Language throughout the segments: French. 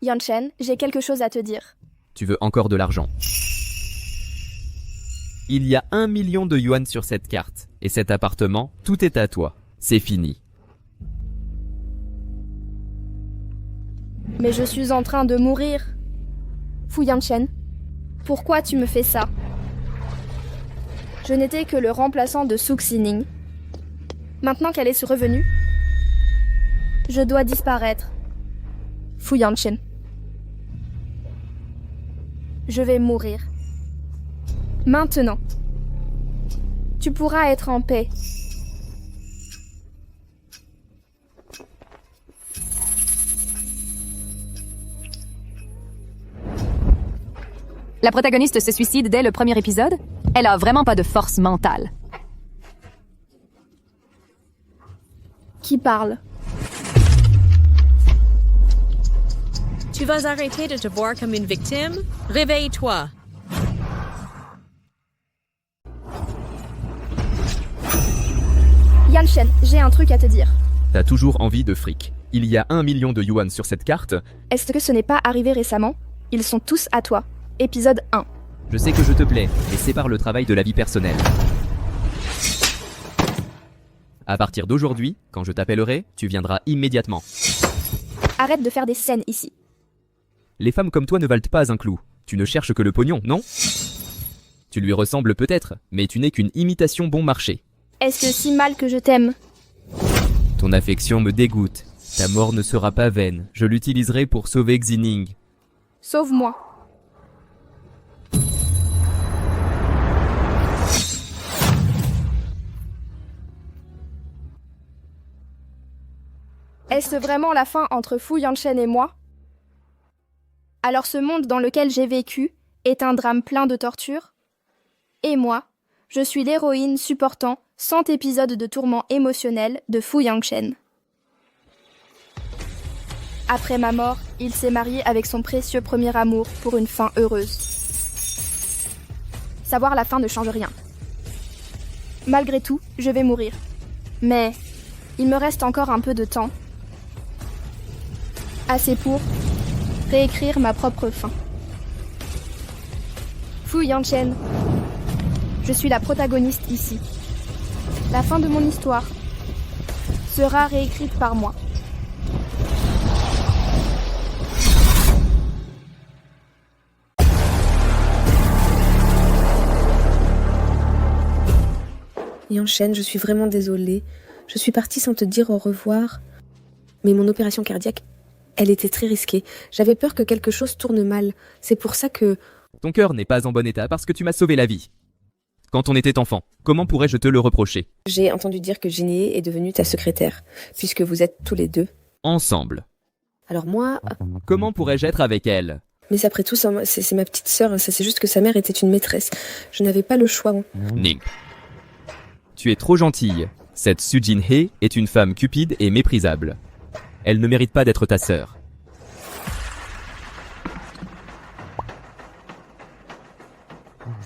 Yanchen, j'ai quelque chose à te dire. Tu veux encore de l'argent. Il y a 1 million de yuan sur cette carte. Et cet appartement, tout est à toi. C'est fini. Mais je suis en train de mourir. Fu Yanchen, pourquoi tu me fais ça? Je n'étais que le remplaçant de Suk Sining. Maintenant qu'elle est revenue, je dois disparaître. Fu Yanchen. Je vais mourir. Maintenant. Tu pourras être en paix. La protagoniste se suicide dès le premier épisode? Elle a vraiment pas de force mentale. Qui parle? Tu vas arrêter de te voir comme une victime? Réveille-toi. Yanchen, j'ai un truc à te dire. T'as toujours envie de fric. Il y a 1 million de yuan sur cette carte. Est-ce que ce n'est pas arrivé récemment? Ils sont tous à toi. Épisode 1. Je sais que je te plais, mais sépare le travail de la vie personnelle. À partir d'aujourd'hui, quand je t'appellerai, tu viendras immédiatement. Arrête de faire des scènes ici. Les femmes comme toi ne valent pas un clou. Tu ne cherches que le pognon, non? Tu lui ressembles peut-être, mais tu n'es qu'une imitation bon marché. Est-ce que si mal que je t'aime? Ton affection me dégoûte. Ta mort ne sera pas vaine. Je l'utiliserai pour sauver Xining. Sauve-moi. Est-ce vraiment la fin entre Fu Yanchen et moi? Alors ce monde dans lequel j'ai vécu est un drame plein de torture? Et moi, je suis l'héroïne supportant 100 épisodes de tourments émotionnels de Fu Yanchen. Après ma mort, il s'est marié avec son précieux premier amour pour une fin heureuse. Savoir la fin ne change rien. Malgré tout, je vais mourir. Mais il me reste encore un peu de temps. Assez pour réécrire ma propre fin. Fu Yanchen, je suis la protagoniste ici. La fin de mon histoire sera réécrite par moi. Yanchen, je suis vraiment désolée. Je suis partie sans te dire au revoir. Mais mon opération cardiaque, elle était très risquée. J'avais peur que quelque chose tourne mal. C'est pour ça que... Ton cœur n'est pas en bon état parce que tu m'as sauvé la vie. Quand on était enfant, comment pourrais-je te le reprocher? J'ai entendu dire que Ginny est devenue ta secrétaire, puisque vous êtes tous les deux. Ensemble. Alors moi... Comment pourrais-je être avec elle? Mais après tout, c'est ma petite sœur. C'est juste que sa mère était une maîtresse. Je n'avais pas le choix. Ning. Tu es trop gentille. Cette Sujin He est une femme cupide et méprisable. Elle ne mérite pas d'être ta sœur.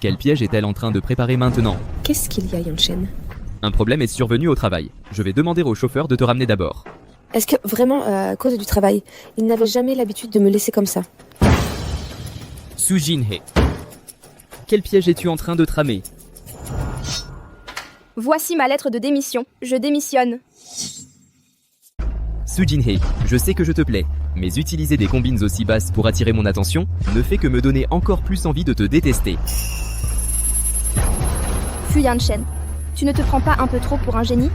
Quel piège est-elle en train de préparer maintenant? Qu'est-ce qu'il y a, Yanchen? Un problème est survenu au travail. Je vais demander au chauffeur de te ramener d'abord. Est-ce que vraiment, à cause du travail, il n'avait jamais l'habitude de me laisser comme ça? Sujin He. Quel piège es-tu en train de tramer? Voici ma lettre de démission. Je démissionne. Sujin He, je sais que je te plais, mais utiliser des combines aussi basses pour attirer mon attention ne fait que me donner encore plus envie de te détester. Fu Yanchen, tu ne te prends pas un peu trop pour un génie?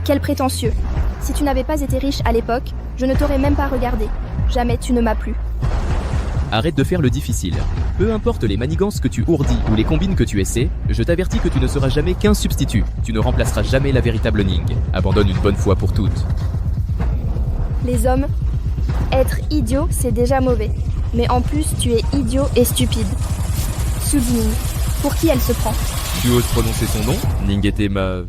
Quel prétentieux. Si tu n'avais pas été riche à l'époque, je ne t'aurais même pas regardé. Jamais tu ne m'as plu. Arrête de faire le difficile. Peu importe les manigances que tu ourdis ou les combines que tu essaies, je t'avertis que tu ne seras jamais qu'un substitut. Tu ne remplaceras jamais la véritable Ning. Abandonne une bonne fois pour toutes. Les hommes, être idiot, c'est déjà mauvais. Mais en plus, tu es idiot et stupide. Sujin, pour qui elle se prend? Tu oses prononcer son nom? Ning était ma...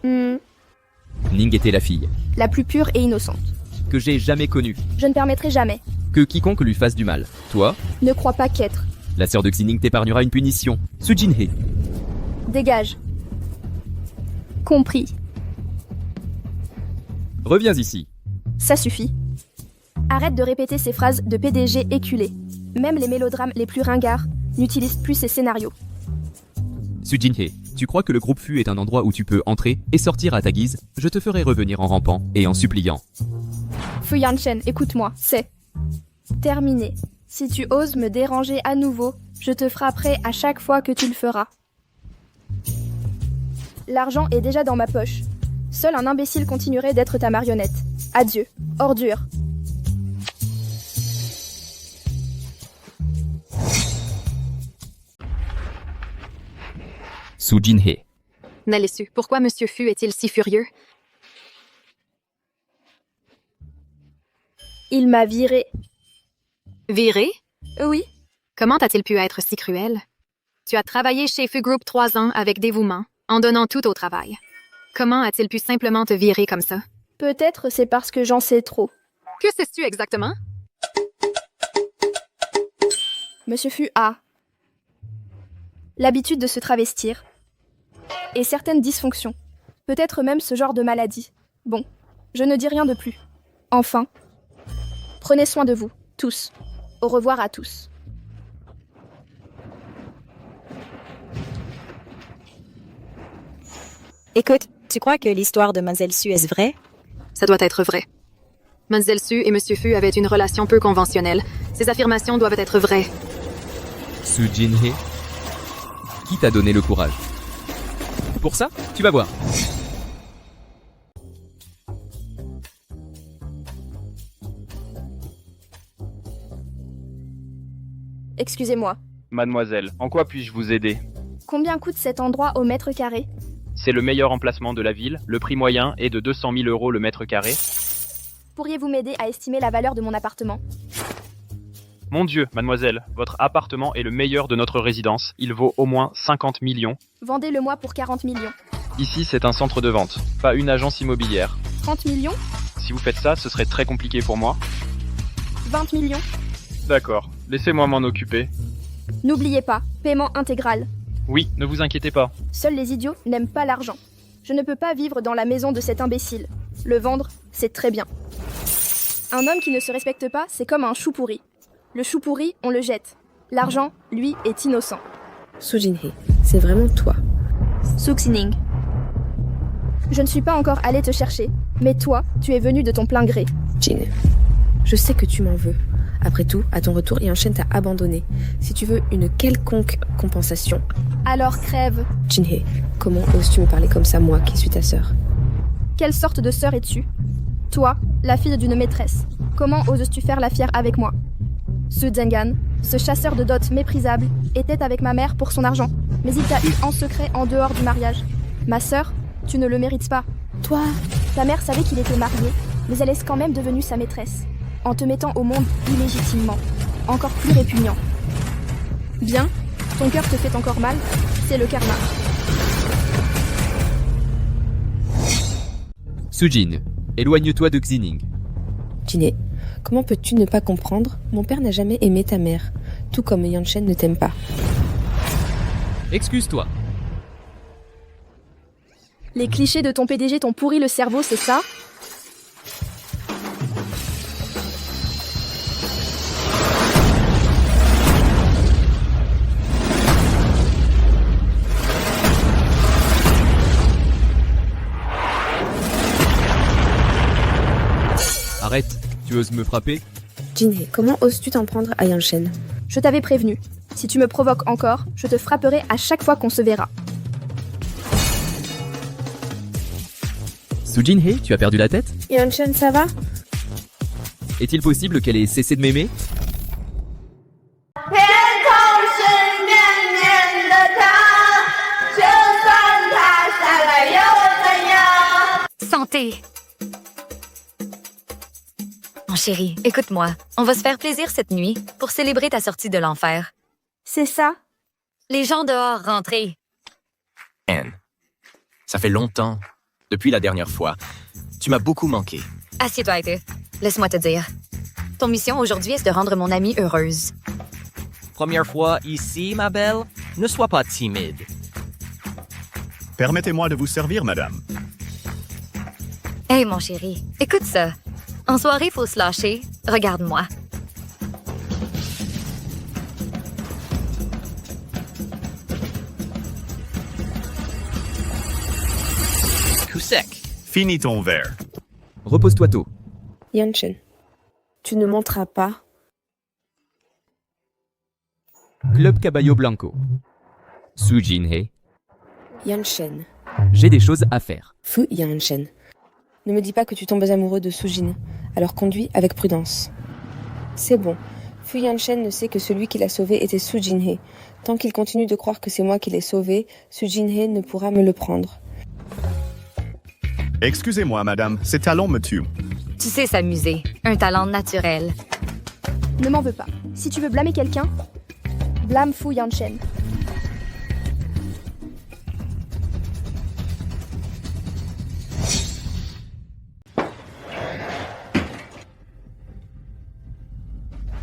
Ning était la fille. La plus pure et innocente. Que j'ai jamais connue. Je ne permettrai jamais. Que quiconque lui fasse du mal. Toi, Ne crois pas qu'être. la sœur de Xining t'épargnera une punition. Sujin He. Dégage. Compris. Reviens ici. Ça suffit. Arrête de répéter ces phrases de PDG éculé. Même les mélodrames les plus ringards n'utilisent plus ces scénarios. Su Jin-hye, tu crois que le groupe Fu est un endroit où tu peux entrer et sortir à ta guise? Je te ferai revenir en rampant et en suppliant. Fu Yanchen, écoute-moi, c'est terminé. Si tu oses me déranger à nouveau, je te frapperai à chaque fois que tu le feras. L'argent est déjà dans ma poche. Seul un imbécile continuerait d'être ta marionnette. Adieu, ordure. Su Jin-hye. Nalessu, pourquoi Monsieur Fu est-il si furieux? Il m'a viré. Viré? Oui, Comment a-t-il pu être si cruel? Tu as travaillé chez Fu Group 3 ans avec dévouement, en donnant tout au travail. Comment a-t-il pu simplement te virer comme ça? peut-être c'est parce que j'en sais trop. Que sais-tu exactement? Monsieur Fu a l'habitude de se travestir et certaines dysfonctions. Peut-être même ce genre de maladie. Bon, je ne dis rien de plus. Enfin, prenez soin de vous, tous. Au revoir à tous. Écoute, tu crois que l'histoire de Mademoiselle Su est vraie? Ça doit être vrai. Mademoiselle Su et Monsieur Fu avaient une relation peu conventionnelle. Ces affirmations doivent être vraies. Su Jin-hye, qui t'a donné le courage? Pour ça, tu vas voir. Excusez-moi. Mademoiselle, en quoi puis-je vous aider? Combien coûte cet endroit au mètre carré? C'est le meilleur emplacement de la ville. Le prix moyen est de 200 000 € le mètre carré. Pourriez-vous m'aider à estimer la valeur de mon appartement? Mon Dieu, mademoiselle, votre appartement est le meilleur de notre résidence. Il vaut au moins 50 millions. Vendez-le-moi pour 40 millions. Ici, c'est un centre de vente, pas une agence immobilière. 30 millions? Si vous faites ça, ce serait très compliqué pour moi. 20 millions? D'accord, laissez-moi m'en occuper. N'oubliez pas, paiement intégral. Oui, ne vous inquiétez pas. Seuls les idiots n'aiment pas l'argent. Je ne peux pas vivre dans la maison de cet imbécile. Le vendre, c'est très bien. Un homme qui ne se respecte pas, c'est comme un chou pourri. Le chou pourri, on le jette. L'argent, lui, est innocent. Su Jin-hye, c'est vraiment toi. Suxining. Je ne suis pas encore allée te chercher, mais toi, tu es venu de ton plein gré. Jin, je sais que tu m'en veux. Après tout, à ton retour, Yanchen t'a abandonné. Si tu veux une quelconque compensation... Alors crève. Jin-hye, comment oses-tu me parler comme ça, moi, qui suis ta sœur? Quelle sorte de sœur es-tu? Toi, la fille d'une maîtresse. Comment oses-tu faire la fière avec moi? Ce Zengan, ce chasseur de dot méprisable, était avec ma mère pour son argent. Mais il t'a eu en secret en dehors du mariage. Ma sœur, tu ne le mérites pas. Toi, ta mère savait qu'il était marié, mais elle est quand même devenue sa maîtresse. En te mettant au monde illégitimement. Encore plus répugnant. Bien, ton cœur te fait encore mal, c'est le karma. Sujin, éloigne-toi de Xining. Jin-hye, comment peux-tu ne pas comprendre? Mon père n'a jamais aimé ta mère, tout comme Yanchen ne t'aime pas. Excuse-toi. Les clichés de ton PDG t'ont pourri le cerveau, c'est ça? Arrête, tu oses me frapper? Jin-hye, comment oses-tu t'en prendre à Yanchen? Je t'avais prévenu. Si tu me provoques encore, je te frapperai à chaque fois qu'on se verra. Su Jin-hye, tu as perdu la tête? Yanchen, ça va? Est-il possible qu'elle ait cessé de m'aimer? Santé! Mon chéri, écoute-moi. On va se faire plaisir cette nuit pour célébrer ta sortie de l'enfer. C'est ça? Les gens dehors, rentrez. Anne, ça fait longtemps, depuis la dernière fois. Tu m'as beaucoup manqué. Assieds-toi, été. Laisse-moi te dire. Ton mission aujourd'hui est de rendre mon amie heureuse. Première fois ici, ma belle? Ne sois pas timide. Permettez-moi de vous servir, madame. Hey, mon chéri, écoute ça. En soirée, faut se lâcher. Regarde-moi. Coup sec. Finis ton verre. Repose-toi tôt. Yanshen, tu ne monteras pas. Club Caballo Blanco. Su Jinhei. Yanshen. J'ai des choses à faire. Fu Yanshen. Ne me dis pas que tu tombes amoureux de Sujin, alors conduis avec prudence. C'est bon. Fu Yanshen ne sait que celui qui l'a sauvé était Su Jinhei. Tant qu'il continue de croire que c'est moi qui l'ai sauvé, Su Jinhei ne pourra me le prendre. Excusez-moi, madame, ces talons me tuent. Tu sais s'amuser. Un talent naturel. Ne m'en veux pas. Si tu veux blâmer quelqu'un, blâme Fu Yanshen.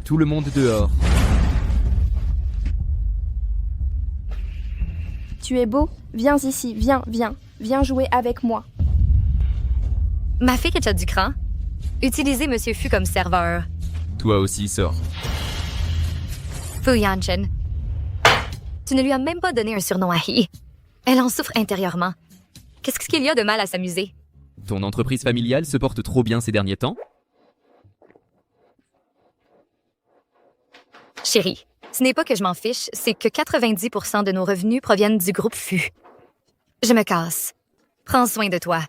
Tout le monde dehors. Tu es beau? Viens ici, viens, viens. Viens jouer avec moi. Ma fille que tu as du cran. Utilisez Monsieur Fu comme serveur. Toi aussi, sors. Fu Yanshen. Tu ne lui as même pas donné un surnom à Hi. Elle en souffre intérieurement. Qu'est-ce qu'il y a de mal à s'amuser? Ton entreprise familiale se porte trop bien ces derniers temps? Chérie, ce n'est pas que je m'en fiche, c'est que 90% de nos revenus proviennent du groupe Fu. Je me casse. Prends soin de toi.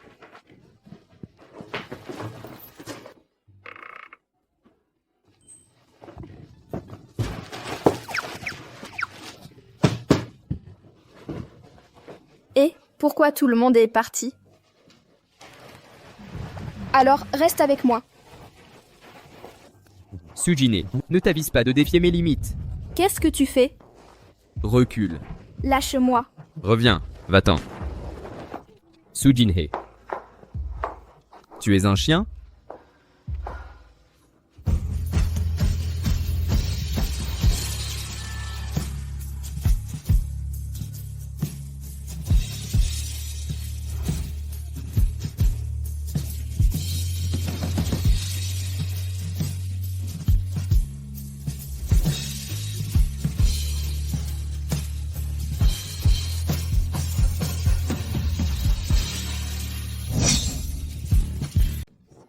Et pourquoi tout le monde est parti? Alors, reste avec moi. Sujine, ne t'avise pas de défier mes limites. Qu'est-ce que tu fais? Recule. Lâche-moi. Reviens, va-t'en. Sujinhei. Tu es un chien?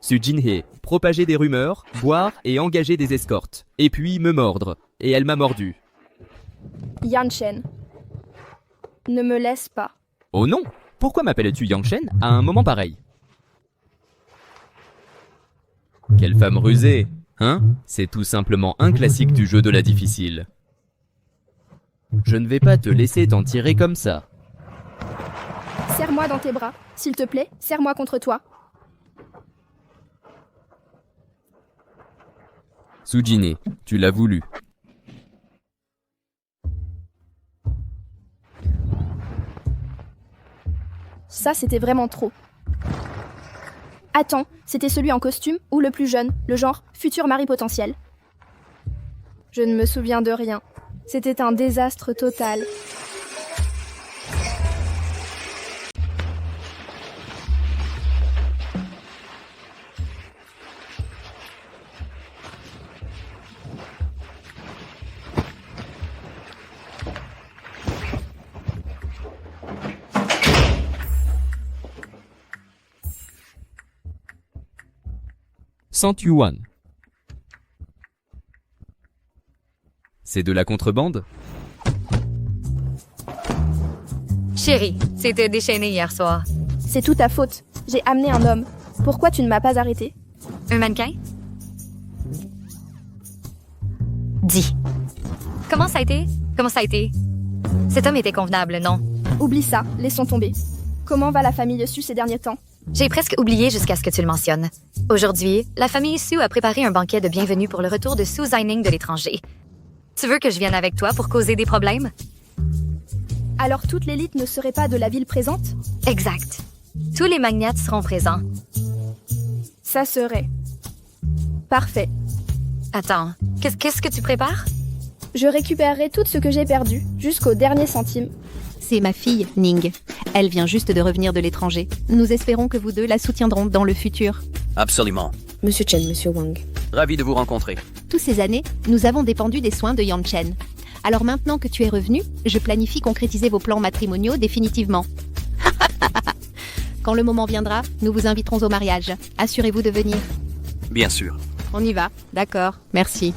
Sujinhei, propager des rumeurs, boire et engager des escortes. Et puis me mordre. Et elle m'a mordu. Yanshen. Ne me laisse pas. Oh non! Pourquoi m'appelles-tu Yanshen à un moment pareil? Quelle femme rusée, hein? C'est tout simplement un classique du jeu de la difficile. Je ne vais pas te laisser t'en tirer comme ça. Serre-moi dans tes bras. S'il te plaît, serre-moi contre toi. Sujine, tu l'as voulu. Ça, c'était vraiment trop. Attends, c'était celui en costume ou le plus jeune, le genre futur mari potentiel? Je ne me souviens de rien. C'était un désastre total. Yuan. C'est de la contrebande? Chérie, c'était déchaîné hier soir. C'est tout ta faute. J'ai amené un homme. Pourquoi tu ne m'as pas arrêté? Un mannequin? Dis. Comment ça a été? Comment ça a été? Cet homme était convenable, non? Oublie ça, laissons tomber. Comment va la famille Su ces derniers temps? J'ai presque oublié jusqu'à ce que tu le mentionnes. Aujourd'hui, la famille Su a préparé un banquet de bienvenue pour le retour de Su Zining de l'étranger. Tu veux que je vienne avec toi pour causer des problèmes? Alors toute l'élite ne serait pas de la ville présente? Exact. Tous les magnates seront présents. Ça serait... parfait. Attends, qu'est-ce que tu prépares? Je récupérerai tout ce que j'ai perdu, jusqu'au dernier centime. C'est ma fille, Ning. Elle vient juste de revenir de l'étranger. Nous espérons que vous deux la soutiendront dans le futur. Absolument. Monsieur Chen, Monsieur Wang. Ravi de vous rencontrer. Toutes ces années, nous avons dépendu des soins de Yan Chen. Alors maintenant que tu es revenu, je planifie concrétiser vos plans matrimoniaux définitivement. Quand le moment viendra, nous vous inviterons au mariage. Assurez-vous de venir. Bien sûr. On y va. D'accord. Merci.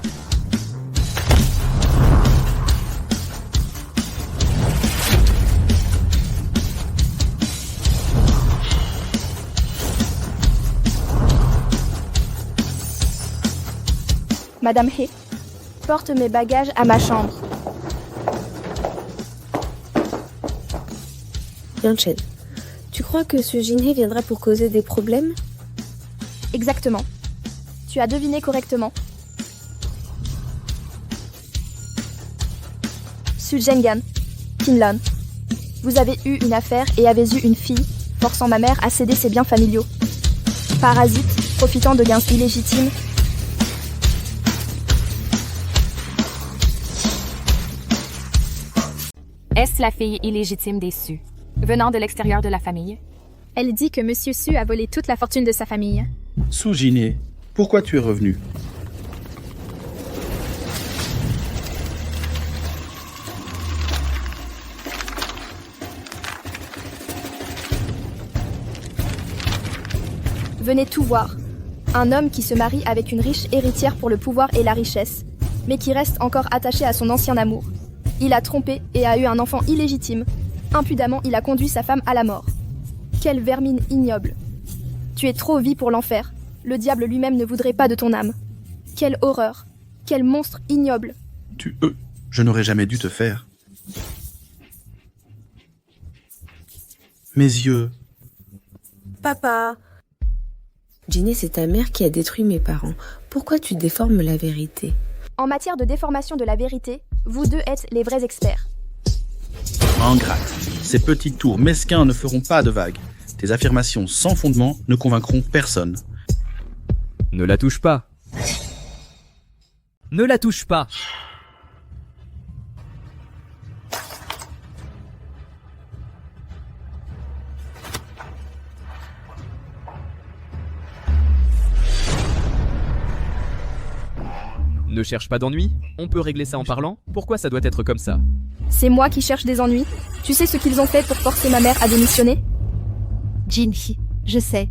Madame He, porte mes bagages à ma chambre. Yan Chen, tu crois que ce Jinhee viendra pour causer des problèmes? Exactement. Tu as deviné correctement. Su Zhengan, Qinlan, vous avez eu une affaire et avez eu une fille, forçant ma mère à céder ses biens familiaux. Parasite, profitant de gains illégitimes. Est-ce la fille illégitime des Su, venant de l'extérieur de la famille? Elle dit que Monsieur Su a volé toute la fortune de sa famille. Su Jinhee, pourquoi tu es revenu? Venez tout voir. Un homme qui se marie avec une riche héritière pour le pouvoir et la richesse, mais qui reste encore attaché à son ancien amour. Il a trompé et a eu un enfant illégitime. Impudemment, il a conduit sa femme à la mort. Quelle vermine ignoble. Tu es trop vie pour l'enfer. Le diable lui-même ne voudrait pas de ton âme. Quelle horreur. Quel monstre ignoble. Je n'aurais jamais dû te faire. Mes yeux. Papa. Jinhee, c'est ta mère qui a détruit mes parents. Pourquoi tu déformes la vérité? En matière de déformation de la vérité, vous deux êtes les vrais experts. Ingrate. Ces petits tours mesquins ne feront pas de vagues. Tes affirmations sans fondement ne convaincront personne. Ne la touche pas. Ne la touche pas. Ne cherche pas d'ennui, on peut régler ça en parlant. Pourquoi ça doit être comme ça? C'est moi qui cherche des ennuis. Tu sais ce qu'ils ont fait pour forcer ma mère à démissionner? Jinhee, je sais.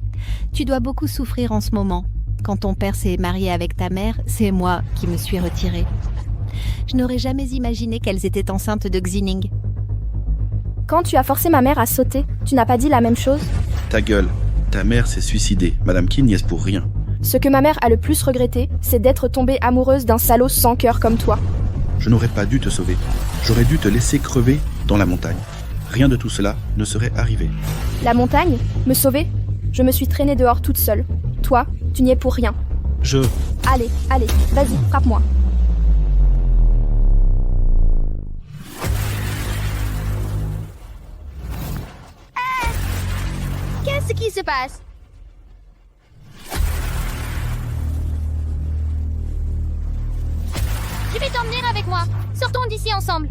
Tu dois beaucoup souffrir en ce moment. Quand ton père s'est marié avec ta mère, c'est moi qui me suis retirée. Je n'aurais jamais imaginé qu'elles étaient enceintes de Xining. Quand tu as forcé ma mère à sauter, tu n'as pas dit la même chose? Ta gueule. Ta mère s'est suicidée. Madame Qin n'y est pour rien. Ce que ma mère a le plus regretté, c'est d'être tombée amoureuse d'un salaud sans cœur comme toi. Je n'aurais pas dû te sauver. J'aurais dû te laisser crever dans la montagne. Rien de tout cela ne serait arrivé. La montagne? Me sauver? Je me suis traînée dehors toute seule. Toi, tu n'y es pour rien. Allez, vas-y, frappe-moi. Qu'est-ce qui se passe? Je vais t'emmener avec moi. Sortons d'ici ensemble.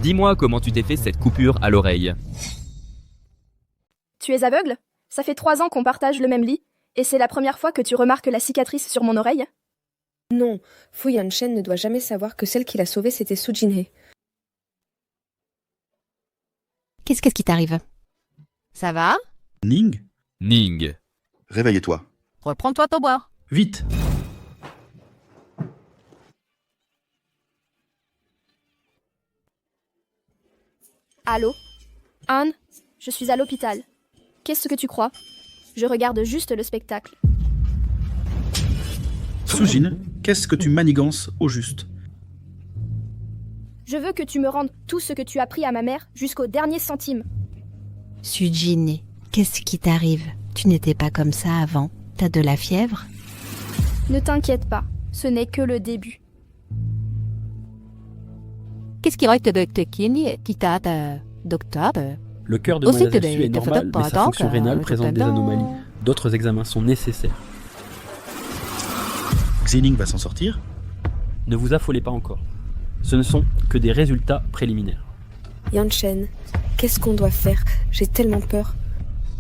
Dis-moi comment tu t'es fait cette coupure à l'oreille. Tu es aveugle? Ça fait 3 ans qu'on partage le même lit, et c'est la première fois que tu remarques la cicatrice sur mon oreille? Non, Fu Yanchen ne doit jamais savoir que celle qui l'a sauvée, c'était Su Jinhee. Qu'est-ce qui t'arrive? Ça va? Ning? Ning. Réveille-toi. Reprends-toi ton bois. Vite! Allô? Anne, je suis à l'hôpital. Qu'est-ce que tu crois? Je regarde juste le spectacle. Su-jin, qu'est-ce que tu manigances au juste? Je veux que tu me rendes tout ce que tu as pris à ma mère jusqu'au dernier centime. Su-jin, qu'est-ce qui t'arrive? Tu n'étais pas comme ça avant. T'as de la fièvre? Ne t'inquiète pas, ce n'est que le début. Qu'est-ce qui reste de qui t'a docteur? Le cœur de Mademoiselle Su est normal, mais sa fonction rénale présente des anomalies. D'autres examens sont nécessaires. Xining va s'en sortir? Ne vous affolez pas encore. Ce ne sont que des résultats préliminaires. Yanchen, Qu'est-ce qu'on doit faire? J'ai tellement peur.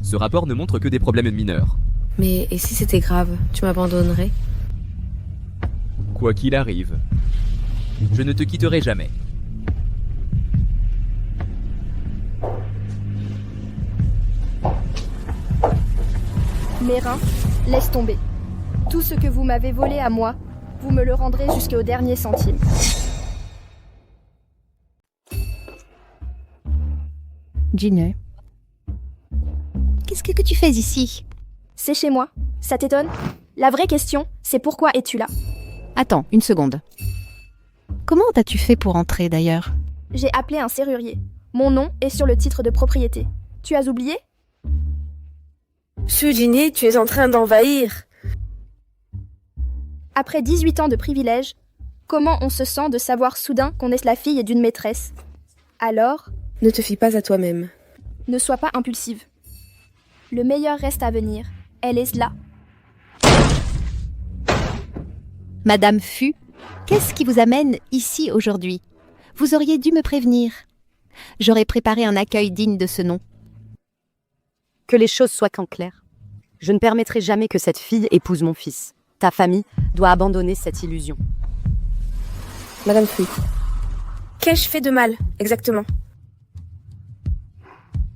Ce rapport ne montre que des problèmes mineurs. Mais et si c'était grave, tu m'abandonnerais? Quoi qu'il arrive, je ne te quitterai jamais. Mes reins, laisse tomber. Tout ce que vous m'avez volé à moi, vous me le rendrez jusqu'au dernier centime. Ginny, qu'est-ce que tu fais ici? C'est chez moi. Ça t'étonne? La vraie question, c'est pourquoi es-tu là? Attends, une seconde. Comment as-tu fait pour entrer d'ailleurs? J'ai appelé un serrurier. Mon nom est sur le titre de propriété. Tu as oublié? Sujine, tu es en train d'envahir. Après 18 ans de privilèges, comment on se sent de savoir soudain qu'on est la fille d'une maîtresse? Alors, ne te fie pas à toi-même. Ne sois pas impulsive. Le meilleur reste à venir. Elle est là. Madame Fu, qu'est-ce qui vous amène ici aujourd'hui? Vous auriez dû me prévenir. J'aurais préparé un accueil digne de ce nom. Que les choses soient claires. Je ne permettrai jamais que cette fille épouse mon fils. Ta famille doit abandonner cette illusion. Madame Fu, qu'ai-je fait de mal, exactement?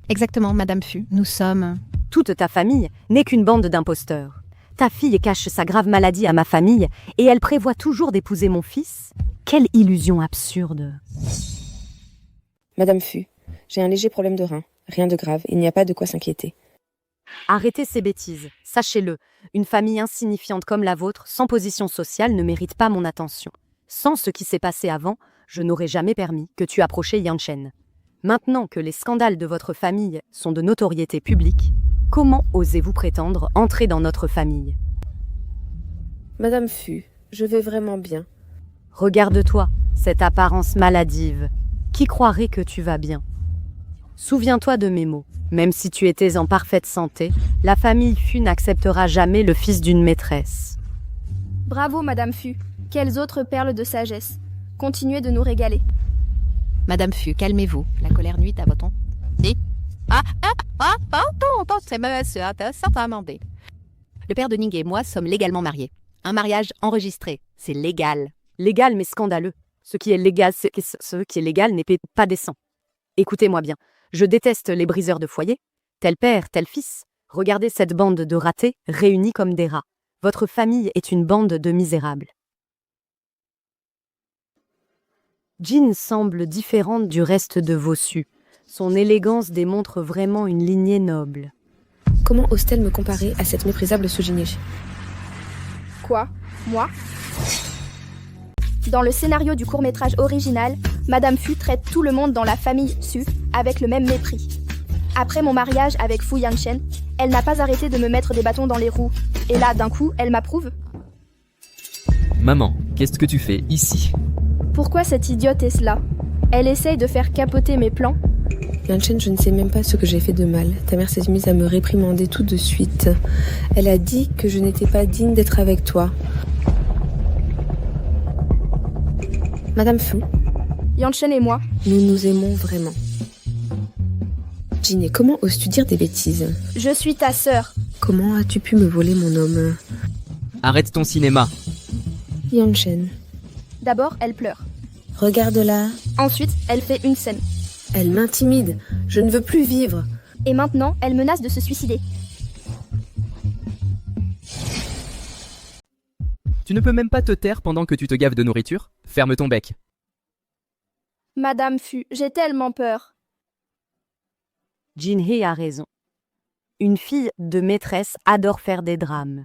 Exactement, Madame Fu. Nous sommes... Toute ta famille n'est qu'une bande d'imposteurs. Ta fille cache sa grave maladie à ma famille et elle prévoit toujours d'épouser mon fils. Quelle illusion absurde. Madame Fu, j'ai un léger problème de rein. Rien de grave, il n'y a pas de quoi s'inquiéter. Arrêtez ces bêtises. Sachez-le, une famille insignifiante comme la vôtre, sans position sociale, ne mérite pas mon attention. Sans ce qui s'est passé avant, je n'aurais jamais permis que tu approchais Yanchen. Maintenant que les scandales de votre famille sont de notoriété publique, comment osez-vous prétendre entrer dans notre famille? Madame Fu, je vais vraiment bien. Regarde-toi, cette apparence maladive. Qui croirait que tu vas bien? Souviens-toi de mes mots. Même si tu étais en parfaite santé, la famille Fu n'acceptera jamais le fils d'une maîtresse. Bravo, Madame Fu. Quelles autres perles de sagesse. Continuez de nous régaler. Madame Fu, calmez-vous. La colère nuit à votre... Pardon, c'est monsieur, certain amendé. Le père de Ning et moi sommes légalement mariés. Un mariage enregistré, c'est légal. Légal mais scandaleux. Ce qui est légal n'est pas décent. Écoutez-moi bien, je déteste les briseurs de foyer. Tel père, tel fils. Regardez cette bande de ratés, réunis comme des rats. Votre famille est une bande de misérables. Jin semble différente du reste de vos sus. Son élégance démontre vraiment une lignée noble. Comment ose-t-elle me comparer à cette méprisable Sujine? Quoi? Moi? Dans le scénario du court-métrage original, Madame Fu traite tout le monde dans la famille Su avec le même mépris. Après mon mariage avec Fu Yanchen, elle n'a pas arrêté de me mettre des bâtons dans les roues. Et là, d'un coup, elle m'approuve. Maman, qu'est-ce que tu fais ici? Pourquoi cette idiote est là? Elle essaye de faire capoter mes plans. Yanchen, je ne sais même pas ce que j'ai fait de mal. Ta mère s'est mise à me réprimander tout de suite. Elle a dit que je n'étais pas digne d'être avec toi. Madame Fu, Yanchen et moi, nous nous aimons vraiment. Ginny, comment oses-tu dire des bêtises? Je suis ta sœur. Comment as-tu pu me voler mon homme? Arrête ton cinéma. Yanchen. D'abord, elle pleure. Regarde-la. Ensuite, elle fait une scène. Elle m'intimide. Je ne veux plus vivre. Et maintenant, elle menace de se suicider. Tu ne peux même pas te taire pendant que tu te gaves de nourriture? Ferme ton bec. Madame Fu, j'ai tellement peur. Jin-hee a raison. Une fille de maîtresse adore faire des drames.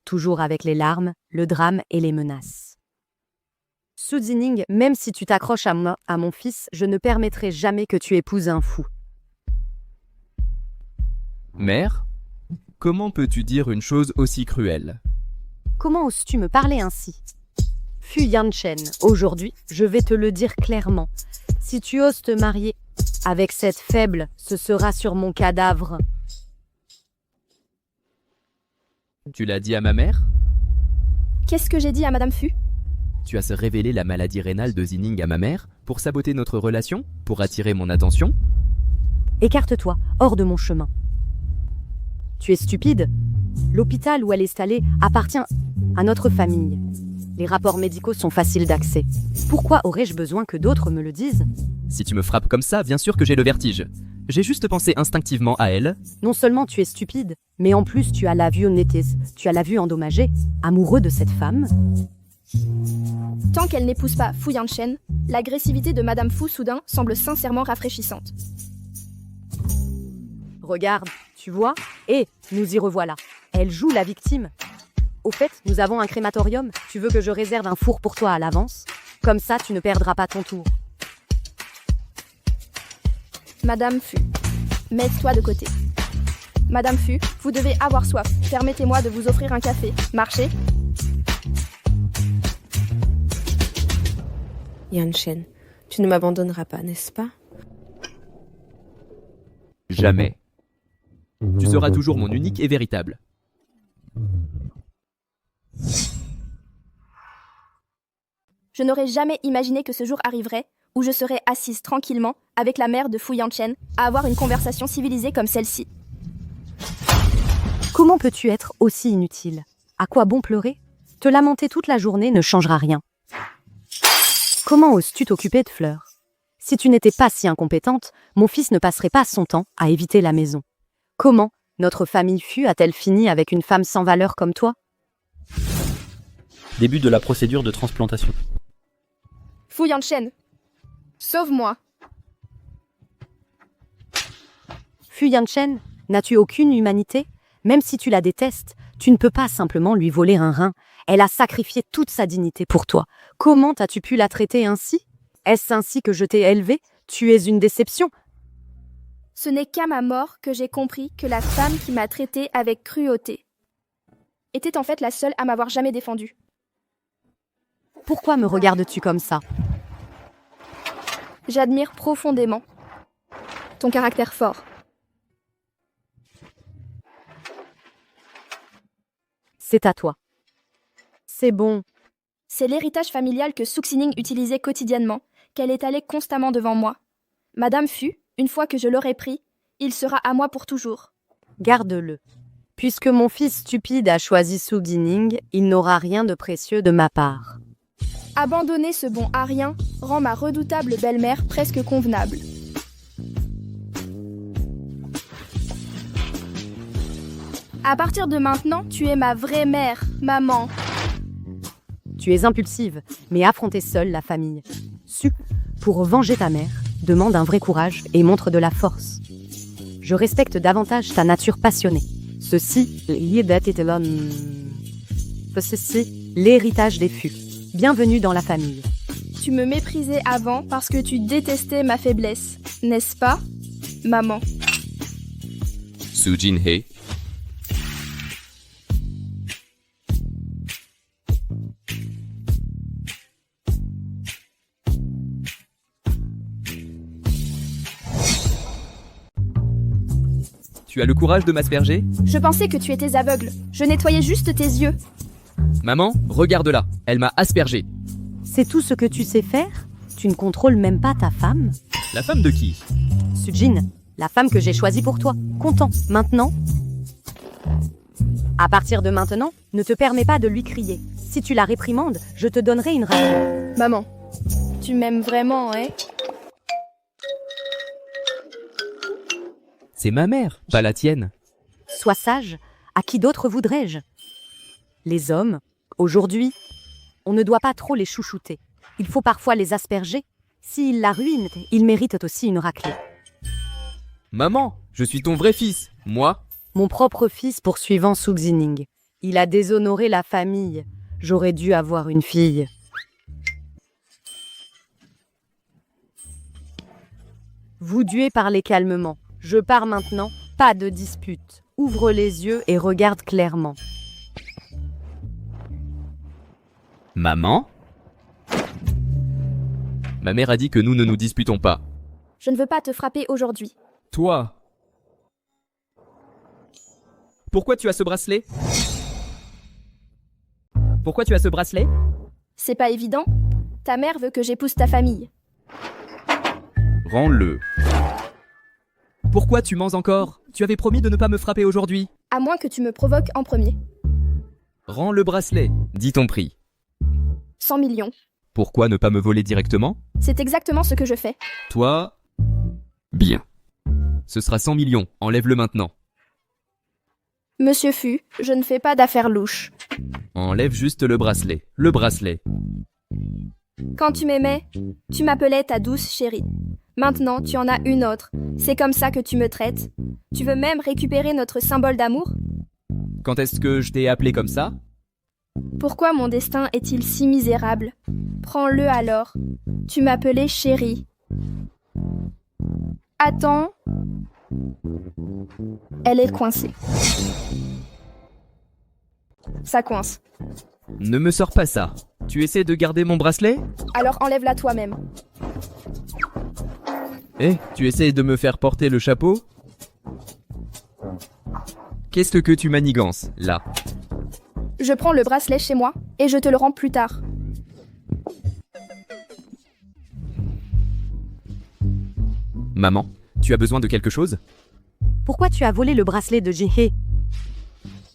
Toujours avec les larmes, le drame et les menaces. Su Zining, même si tu t'accroches à mon fils, je ne permettrai jamais que tu épouses un fou. Mère, comment peux-tu dire une chose aussi cruelle? Comment oses-tu me parler ainsi? Fu Yanchen, aujourd'hui, je vais te le dire clairement. Si tu oses te marier avec cette faible, ce sera sur mon cadavre. Tu l'as dit à ma mère? Qu'est-ce que j'ai dit à Madame Fu? Tu as révélé la maladie rénale de Zining à ma mère pour saboter notre relation? Pour attirer mon attention? Écarte-toi, hors de mon chemin. Tu es stupide? L'hôpital où elle est installée appartient à notre famille. Les rapports médicaux sont faciles d'accès. Pourquoi aurais-je besoin que d'autres me le disent? Si tu me frappes comme ça, bien sûr que j'ai le vertige. J'ai juste pensé instinctivement à elle. Non seulement tu es stupide, mais en plus tu as la vue honnêteuse. Tu as la vue endommagée. Amoureux de cette femme? Tant qu'elle n'épouse pas Fu Yanchen, l'agressivité de Madame Fu soudain semble sincèrement rafraîchissante. Regarde, tu vois? Et nous y revoilà. Elle joue la victime. Au fait, nous avons un crématorium. Tu veux que je réserve un four pour toi à l'avance? Comme ça, tu ne perdras pas ton tour. Madame Fu, mets-toi de côté. Madame Fu, vous devez avoir soif. Permettez-moi de vous offrir un café. Marchez. Yanchen, tu ne m'abandonneras pas, n'est-ce pas? Jamais. Tu seras toujours mon unique et véritable. Je n'aurais jamais imaginé que ce jour arriverait où je serais assise tranquillement avec la mère de Fu Yanchen à avoir une conversation civilisée comme celle-ci. Comment peux-tu être aussi inutile? À quoi bon pleurer? Te lamenter toute la journée ne changera rien. Comment oses-tu t'occuper de Fleur? Si tu n'étais pas si incompétente, mon fils ne passerait pas son temps à éviter la maison. Comment notre famille a-t-elle fini avec une femme sans valeur comme toi? Début de la procédure de transplantation. Fu Yanchen, sauve-moi. Fu Yanchen, n'as-tu aucune humanité? Même si tu la détestes, tu ne peux pas simplement lui voler un rein. Elle a sacrifié toute sa dignité pour toi. Comment as-tu pu la traiter ainsi? Est-ce ainsi que je t'ai élevée? Tu es une déception. Ce n'est qu'à ma mort que j'ai compris que la femme qui m'a traitée avec cruauté était en fait la seule à m'avoir jamais défendue. Pourquoi me regardes-tu comme ça? J'admire profondément ton caractère fort. C'est à toi. C'est bon. C'est l'héritage familial que Suxining utilisait quotidiennement, qu'elle étalait constamment devant moi. Madame Fu, une fois que je l'aurai pris, il sera à moi pour toujours. Garde-le. Puisque mon fils stupide a choisi Suxining, il n'aura rien de précieux de ma part. Abandonner ce bon à rien rend ma redoutable belle-mère presque convenable. À partir de maintenant, tu es ma vraie mère, maman. Tu es impulsive, mais affronter seule la famille. Pour venger ta mère, demande un vrai courage et montre de la force. Je respecte davantage ta nature passionnée. Ceci, l'héritage des Fu. Bienvenue dans la famille. Tu me méprisais avant parce que tu détestais ma faiblesse, n'est-ce pas, maman? Sujin-hee. Tu as le courage de m'asperger? Je pensais que tu étais aveugle. Je nettoyais juste tes yeux. Maman, regarde-la. Elle m'a aspergé. C'est tout ce que tu sais faire? Tu ne contrôles même pas ta femme? La femme de qui? Sujin, la femme que j'ai choisie pour toi. Content. Maintenant? À partir de maintenant, ne te permets pas de lui crier. Si tu la réprimandes, je te donnerai une raclée. Maman, tu m'aimes vraiment, hein? C'est ma mère, pas la tienne. Sois sage. À qui d'autre voudrais-je? Les hommes, aujourd'hui, on ne doit pas trop les chouchouter. Il faut parfois les asperger. S'ils la ruinent, ils méritent aussi une raclée. Maman, je suis ton vrai fils. Moi? Mon propre fils poursuivant Suxining. Il a déshonoré la famille. J'aurais dû avoir une fille. Vous duez parler calmement. Je pars maintenant. Pas de dispute. Ouvre les yeux et regarde clairement. Maman? Ma mère a dit que nous ne nous disputons pas. Je ne veux pas te frapper aujourd'hui. Toi? Pourquoi tu as ce bracelet? Pourquoi tu as ce bracelet? C'est pas évident. Ta mère veut que j'épouse ta famille. Rends-le. Pourquoi tu mens encore? Tu avais promis de ne pas me frapper aujourd'hui. À moins que tu me provoques en premier. Rends le bracelet. Dis ton prix. 100 millions. Pourquoi ne pas me voler directement? C'est exactement ce que je fais. Toi... Bien. Ce sera 100 millions. Enlève-le maintenant. Monsieur Fu, je ne fais pas d'affaires louches. Enlève juste le bracelet. Le bracelet. Quand tu m'aimais, tu m'appelais ta douce chérie. Maintenant, tu en as une autre. C'est comme ça que tu me traites. Tu veux même récupérer notre symbole d'amour? Quand est-ce que je t'ai appelé comme ça? Pourquoi mon destin est-il si misérable? Prends-le alors. Tu m'appelais chérie. Attends. Elle est coincée. Ça coince. Ne me sors pas ça. Tu essaies de garder mon bracelet? Alors enlève-la toi-même. Tu essaies de me faire porter le chapeau? Qu'est-ce que tu manigances, là? Je prends le bracelet chez moi et je te le rends plus tard. Maman, tu as besoin de quelque chose? Pourquoi tu as volé le bracelet de Jinhee?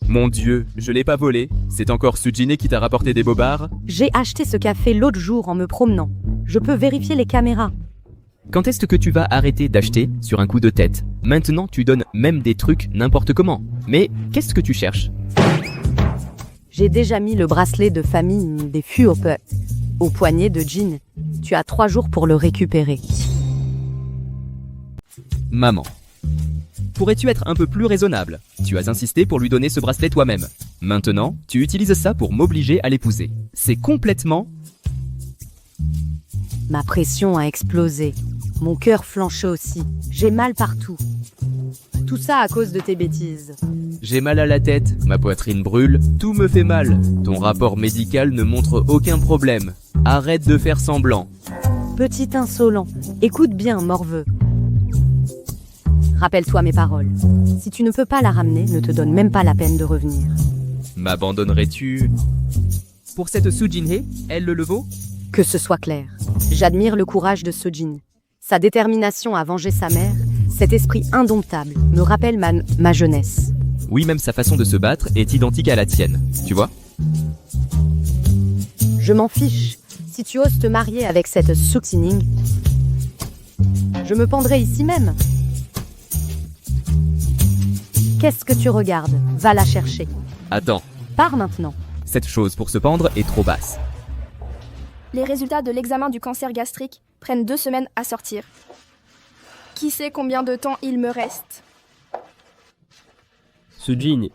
Mon Dieu, je l'ai pas volé. C'est encore Sujine qui t'a rapporté des bobards? J'ai acheté ce café l'autre jour en me promenant. Je peux vérifier les caméras. Quand est-ce que tu vas arrêter d'acheter sur un coup de tête? Maintenant, tu donnes même des trucs n'importe comment. Mais qu'est-ce que tu cherches? J'ai déjà mis le bracelet de famille des Fu au poignet de Jin. Tu as 3 jours pour le récupérer. Maman, pourrais-tu être un peu plus raisonnable? Tu as insisté pour lui donner ce bracelet toi-même. Maintenant, tu utilises ça pour m'obliger à l'épouser. C'est complètement... Ma pression a explosé. Mon cœur flanchait aussi. J'ai mal partout. Tout ça à cause de tes bêtises. J'ai mal à la tête, ma poitrine brûle, tout me fait mal. Ton rapport médical ne montre aucun problème. Arrête de faire semblant. Petit insolent, écoute bien, morveux. Rappelle-toi mes paroles. Si tu ne peux pas la ramener, ne te donne même pas la peine de revenir. M'abandonnerais-tu pour cette Sujinhee? Elle le vaut? Que ce soit clair. J'admire le courage de Sojin. Sa détermination à venger sa mère, cet esprit indomptable, me rappelle ma jeunesse. Oui, même sa façon de se battre est identique à la tienne, tu vois? Je m'en fiche. Si tu oses te marier avec cette Suxining, je me pendrai ici même. Qu'est-ce que tu regardes? Va la chercher. Attends. Pars maintenant. Cette chose pour se pendre est trop basse. Les résultats de l'examen du cancer gastrique prennent 2 semaines à sortir. Qui sait combien de temps il me reste? Sujin,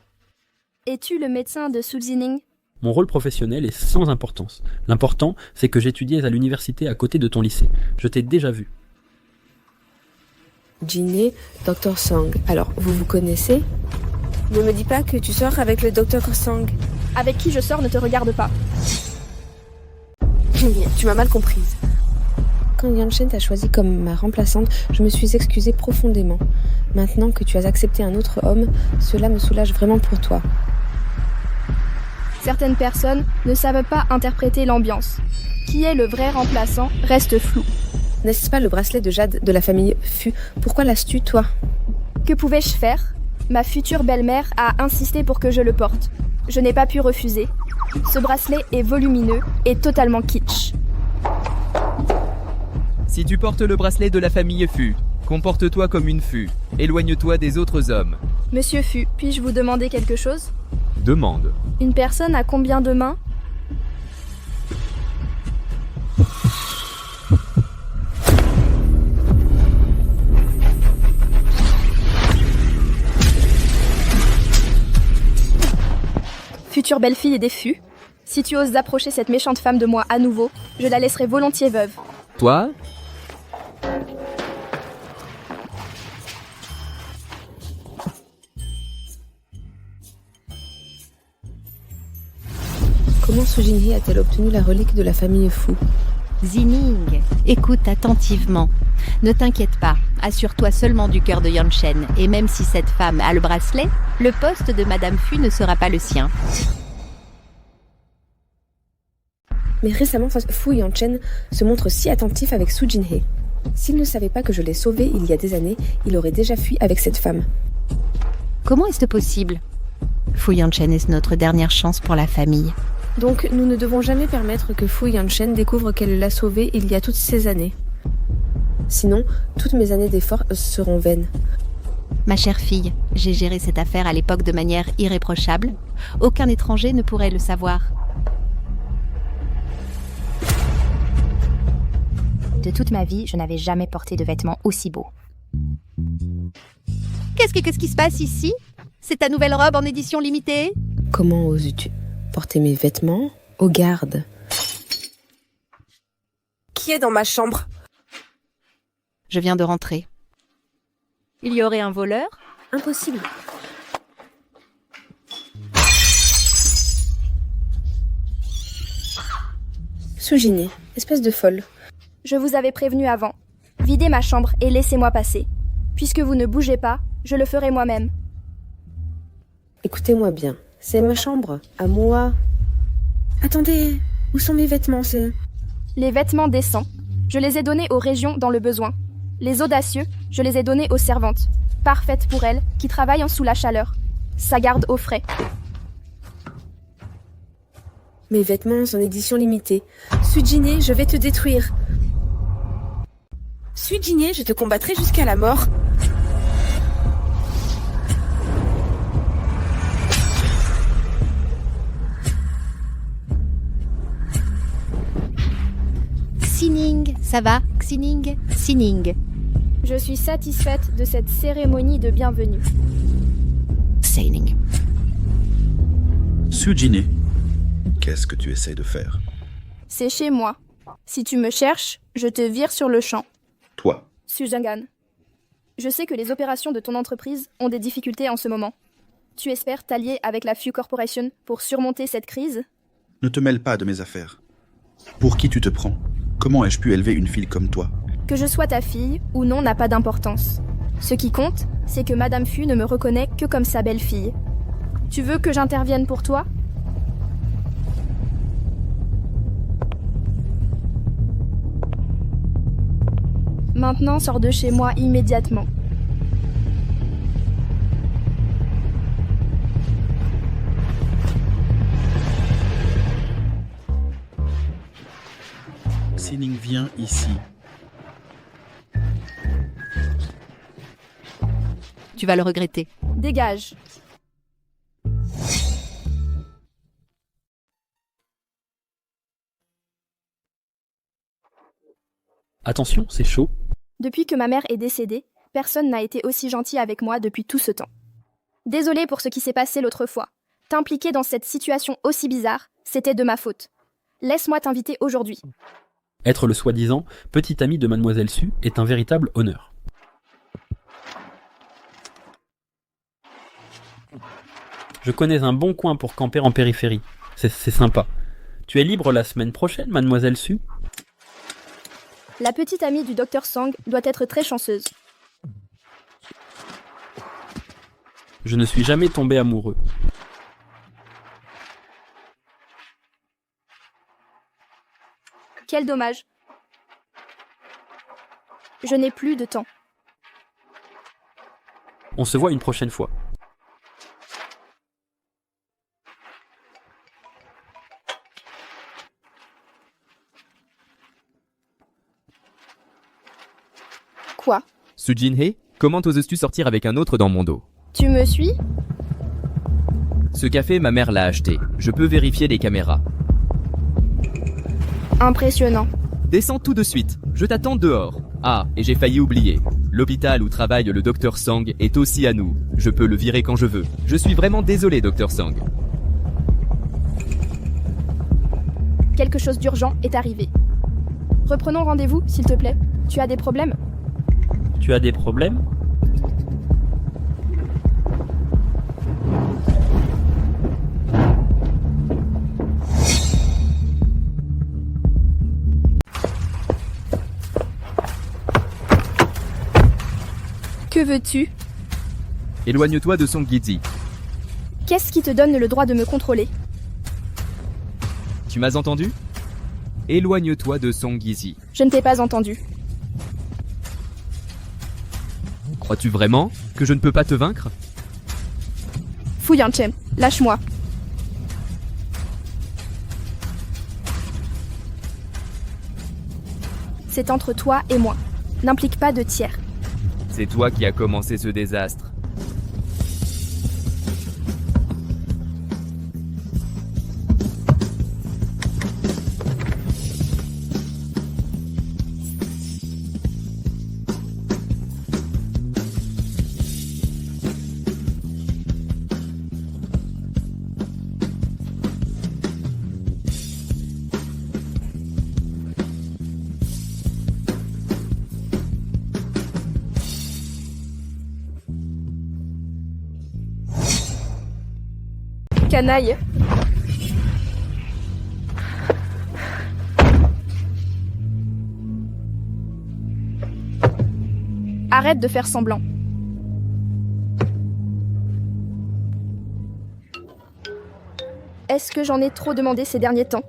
Es-tu le médecin de Sujining? mon rôle professionnel est sans importance. L'important, c'est que j'étudiais à l'université à côté de ton lycée. Je t'ai déjà vu. Jinhee, Dr. Song. Alors, vous vous connaissez? Ne me dis pas que tu sors avec le Dr. Song. Avec qui je sors ne te regarde pas. Tu m'as mal comprise. Quand Yanchen t'a choisi comme ma remplaçante, je me suis excusée profondément. Maintenant que tu as accepté un autre homme, cela me soulage vraiment pour toi. Certaines personnes ne savent pas interpréter l'ambiance. Qui est le vrai remplaçant reste flou. N'est-ce pas le bracelet de jade de la famille Fu? Pourquoi l'as-tu, toi? Que pouvais-je faire? Ma future belle-mère a insisté pour que je le porte. Je n'ai pas pu refuser. Ce bracelet est volumineux et totalement kitsch. Si tu portes le bracelet de la famille Fu, comporte-toi comme une Fu. Éloigne-toi des autres hommes. Monsieur Fu, puis-je vous demander quelque chose? Demande. Une personne a combien de mains? Future belle-fille et des Fu, si tu oses approcher cette méchante femme de moi à nouveau, je la laisserai volontiers veuve. Toi? Comment Sujinhee a-t-elle obtenu la relique de la famille Fu? Zining, écoute attentivement. Ne t'inquiète pas, assure-toi seulement du cœur de Yanchen, et même si cette femme a le bracelet, le poste de Madame Fu ne sera pas le sien. Mais récemment, Fu Yanchen se montre si attentif avec Sujinhee. S'il ne savait pas que je l'ai sauvé il y a des années, il aurait déjà fui avec cette femme. Comment est-ce possible? Fu Yanchen est notre dernière chance pour la famille. Donc nous ne devons jamais permettre que Fu Yanchen découvre qu'elle l'a sauvé il y a toutes ces années. Sinon, toutes mes années d'efforts seront vaines. Ma chère fille, j'ai géré cette affaire à l'époque de manière irréprochable. Aucun étranger ne pourrait le savoir. De toute ma vie, je n'avais jamais porté de vêtements aussi beaux. Qu'est-ce qui se passe ici? C'est ta nouvelle robe en édition limitée? Comment oses-tu porter mes vêtements? Au garde. Qui est dans ma chambre? Je viens de rentrer. Il y aurait un voleur? Impossible. Sujine, espèce de folle. Je vous avais prévenu avant. Videz ma chambre et laissez-moi passer. Puisque vous ne bougez pas, je le ferai moi-même. Écoutez-moi bien, c'est ma chambre, à moi. Attendez, où sont mes vêtements, Les vêtements décents, je les ai donnés aux régions dans le besoin. Les audacieux, je les ai donnés aux servantes. Parfaites pour elles, qui travaillent en sous la chaleur. Ça garde au frais. Mes vêtements sont en édition limitée. Sujine, je vais te détruire. Sujine, je te combattrai jusqu'à la mort. Sining, ça va? Xining, Sining. Je suis satisfaite de cette cérémonie de bienvenue. Sining. Sujine, qu'est-ce que tu essaies de faire? C'est chez moi. Si tu me cherches, je te vire sur le champ. Toi. Sujangan. Je sais que les opérations de ton entreprise ont des difficultés en ce moment. Tu espères t'allier avec la Fu Corporation pour surmonter cette crise? Ne te mêle pas de mes affaires. Pour qui tu te prends? Comment ai-je pu élever une fille comme toi? Que je sois ta fille ou non n'a pas d'importance. Ce qui compte, c'est que Madame Fu ne me reconnaît que comme sa belle-fille. Tu veux que j'intervienne pour toi? Maintenant, sors de chez moi immédiatement. Sining, viens ici. Tu vas le regretter. Dégage. Attention, c'est chaud. Depuis que ma mère est décédée, personne n'a été aussi gentil avec moi depuis tout ce temps. Désolée pour ce qui s'est passé l'autre fois. T'impliquer dans cette situation aussi bizarre, c'était de ma faute. Laisse-moi t'inviter aujourd'hui. Être le soi-disant petit ami de Mademoiselle Su est un véritable honneur. Je connais un bon coin pour camper en périphérie. C'est sympa. Tu es libre la semaine prochaine, Mademoiselle Su? La petite amie du Dr Sang doit être très chanceuse. Je ne suis jamais tombé amoureux. Quel dommage. Je n'ai plus de temps. On se voit une prochaine fois. Quoi? Sujin-hee, comment oses-tu sortir avec un autre dans mon dos? Tu me suis? Ce café, ma mère l'a acheté. Je peux vérifier les caméras. Impressionnant. Descends tout de suite. Je t'attends dehors. Ah, et j'ai failli oublier. L'hôpital où travaille le Dr Sang est aussi à nous. Je peux le virer quand je veux. Je suis vraiment désolé, Dr Sang. Quelque chose d'urgent est arrivé. Reprenons rendez-vous, s'il te plaît. Tu as des problèmes? Tu as des problèmes? Que veux-tu? Éloigne-toi de Song Gizi. Qu'est-ce qui te donne le droit de me contrôler? Tu m'as entendu? Éloigne-toi de Song Gizi. Je ne t'ai pas entendu. Crois-tu vraiment que je ne peux pas te vaincre? Fu Yanchen, lâche-moi. C'est entre toi et moi. N'implique pas de tiers. C'est toi qui as commencé ce désastre. Canaille. Arrête de faire semblant. Est-ce que j'en ai trop demandé ces derniers temps?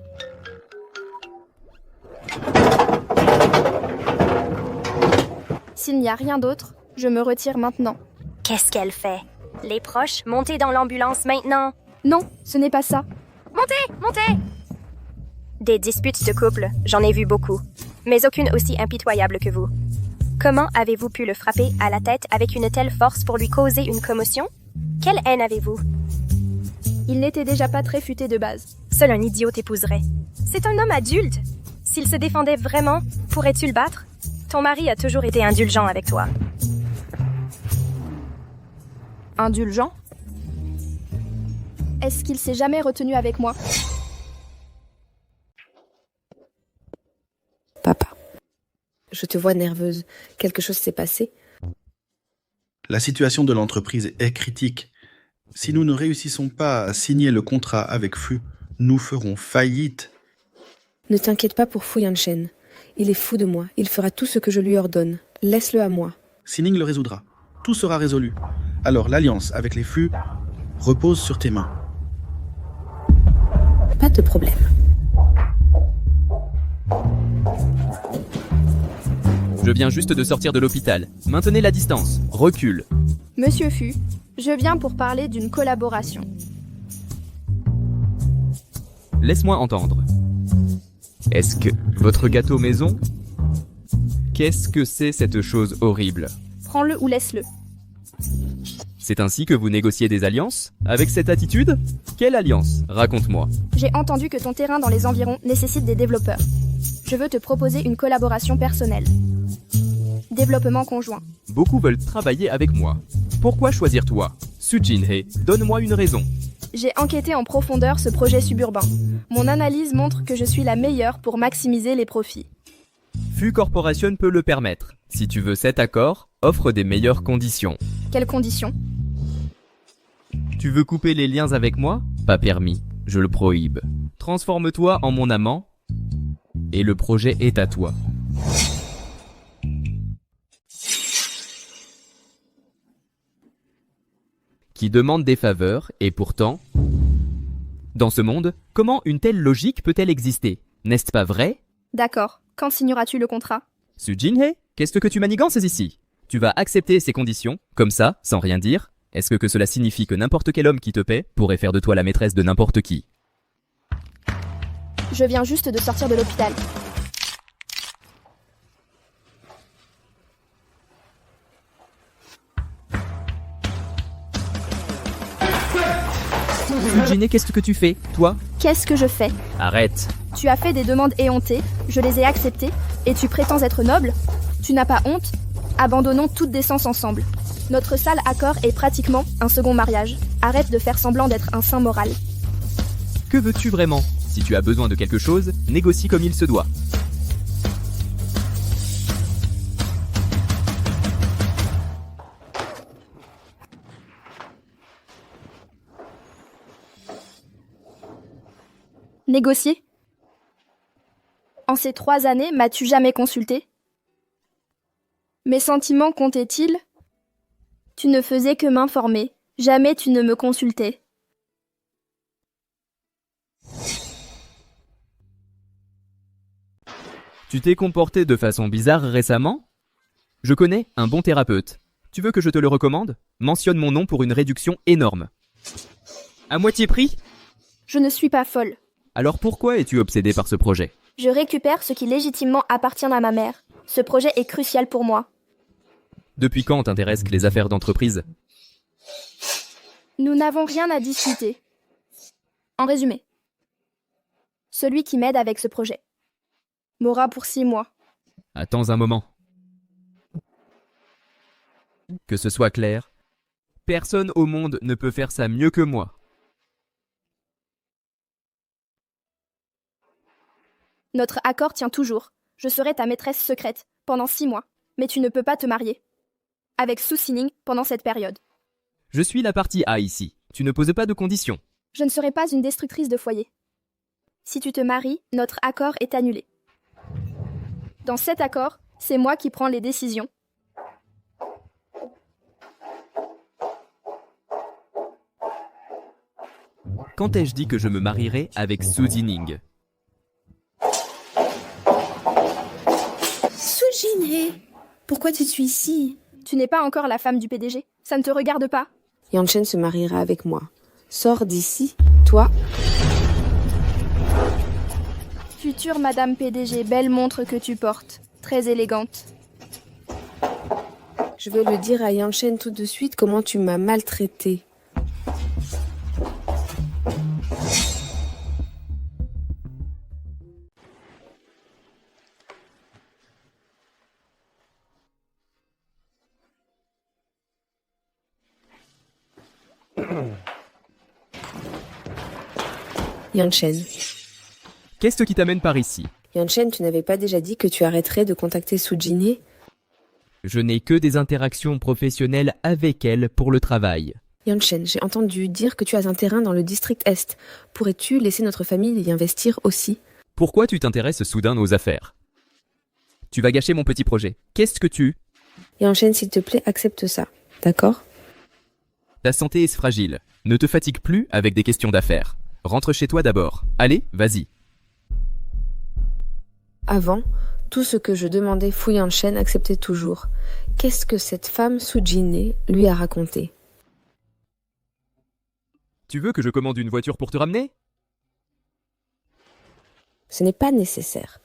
S'il n'y a rien d'autre, je me retire maintenant. Qu'est-ce qu'elle fait? Les proches, montez dans l'ambulance maintenant. Non, ce n'est pas ça. Montez, montez! Des disputes de couple, j'en ai vu beaucoup, mais aucune aussi impitoyable que vous. Comment avez-vous pu le frapper à la tête avec une telle force pour lui causer une commotion? Quelle haine avez-vous? Il n'était déjà pas très futé de base. Seul un idiot t'épouserait. C'est un homme adulte. S'il se défendait vraiment, pourrais-tu le battre? Ton mari a toujours été indulgent avec toi. Indulgent? Est-ce qu'il s'est jamais retenu avec moi? Papa, je te vois nerveuse. Quelque chose s'est passé? La situation de l'entreprise est critique. Si nous ne réussissons pas à signer le contrat avec Fu, nous ferons faillite. Ne t'inquiète pas pour Fu Yanchen. Il est fou de moi. Il fera tout ce que je lui ordonne. Laisse-le à moi. Sining le résoudra. Tout sera résolu. Alors l'alliance avec les Fu repose sur tes mains. Pas de problème. Je viens juste de sortir de l'hôpital. Maintenez la distance. Recule. Monsieur Fu, je viens pour parler d'une collaboration. Laisse-moi entendre. Est-ce que votre gâteau maison? Qu'est-ce que c'est cette chose horrible? Prends-le ou laisse-le. C'est ainsi que vous négociez des alliances? Avec cette attitude? Quelle alliance? Raconte-moi. J'ai entendu que ton terrain dans les environs nécessite des développeurs. Je veux te proposer une collaboration personnelle. Développement conjoint. Beaucoup veulent travailler avec moi. Pourquoi choisir toi? Sujin-hye, donne-moi une raison. J'ai enquêté en profondeur ce projet suburbain. Mon analyse montre que je suis la meilleure pour maximiser les profits. Fu Corporation peut le permettre. Si tu veux cet accord, offre des meilleures conditions. Quelles conditions? Tu veux couper les liens avec moi? Pas permis, je le prohibe. Transforme-toi en mon amant, et le projet est à toi. Qui demande des faveurs, et pourtant... Dans ce monde, comment une telle logique peut-elle exister? N'est-ce pas vrai? D'accord. Quand signeras-tu le contrat? Sujin-hye, qu'est-ce que tu manigances ici? Tu vas accepter ces conditions, comme ça, sans rien dire? Est-ce que cela signifie que n'importe quel homme qui te paie pourrait faire de toi la maîtresse de n'importe qui? Je viens juste de sortir de l'hôpital. Sujin-hye, qu'est-ce que tu fais, toi? Qu'est-ce que je fais? Arrête. Tu as fait des demandes éhontées, je les ai acceptées, et tu prétends être noble? Tu n'as pas honte? Abandonnons toute décence ensemble. Notre sale accord est pratiquement un second mariage. Arrête de faire semblant d'être un saint moral. Que veux-tu vraiment? Si tu as besoin de quelque chose, négocie comme il se doit. Négocier? En ces 3 années, m'as-tu jamais consulté? Mes sentiments comptaient-ils? Tu ne faisais que m'informer. Jamais tu ne me consultais. Tu t'es comporté de façon bizarre récemment? Je connais un bon thérapeute. Tu veux que je te le recommande? Mentionne mon nom pour une réduction énorme. À moitié prix? Je ne suis pas folle. Alors pourquoi es-tu obsédé par ce projet? Je récupère ce qui légitimement appartient à ma mère. Ce projet est crucial pour moi. Depuis quand t'intéressent les affaires d'entreprise? Nous n'avons rien à discuter. En résumé, celui qui m'aide avec ce projet m'aura pour 6 mois. Attends un moment. Que ce soit clair, personne au monde ne peut faire ça mieux que moi. Notre accord tient toujours. Je serai ta maîtresse secrète pendant 6 mois, mais tu ne peux pas te marier avec Su Xining pendant cette période. Je suis la partie A ici. Tu ne poses pas de conditions. Je ne serai pas une destructrice de foyer. Si tu te maries, notre accord est annulé. Dans cet accord, c'est moi qui prends les décisions. Quand ai-je dit que je me marierais avec Su Jining? Su Jinhee, pourquoi tu suis ici? Tu n'es pas encore la femme du PDG. Ça ne te regarde pas. Yanchen se mariera avec moi. Sors d'ici, toi. Future Madame PDG, belle montre que tu portes. Très élégante. Je vais le dire à Yanchen tout de suite comment tu m'as maltraitée. Yanchen. Qu'est-ce qui t'amène par ici? Yanchen, tu n'avais pas déjà dit que tu arrêterais de contacter Su Jinhee? Je n'ai que des interactions professionnelles avec elle pour le travail. Yanchen, j'ai entendu dire que tu as un terrain dans le district Est. Pourrais-tu laisser notre famille y investir aussi? Pourquoi tu t'intéresses soudain aux affaires? Tu vas gâcher mon petit projet. Qu'est-ce que tu... Yanchen, s'il te plaît, accepte ça. D'accord? Ta santé est fragile. Ne te fatigue plus avec des questions d'affaires. Rentre chez toi d'abord. Allez, vas-y. Avant, tout ce que je demandais, Fu Yanchen acceptait toujours. Qu'est-ce que cette femme Su Jinhee lui a raconté? Tu veux que je commande une voiture pour te ramener? Ce n'est pas nécessaire.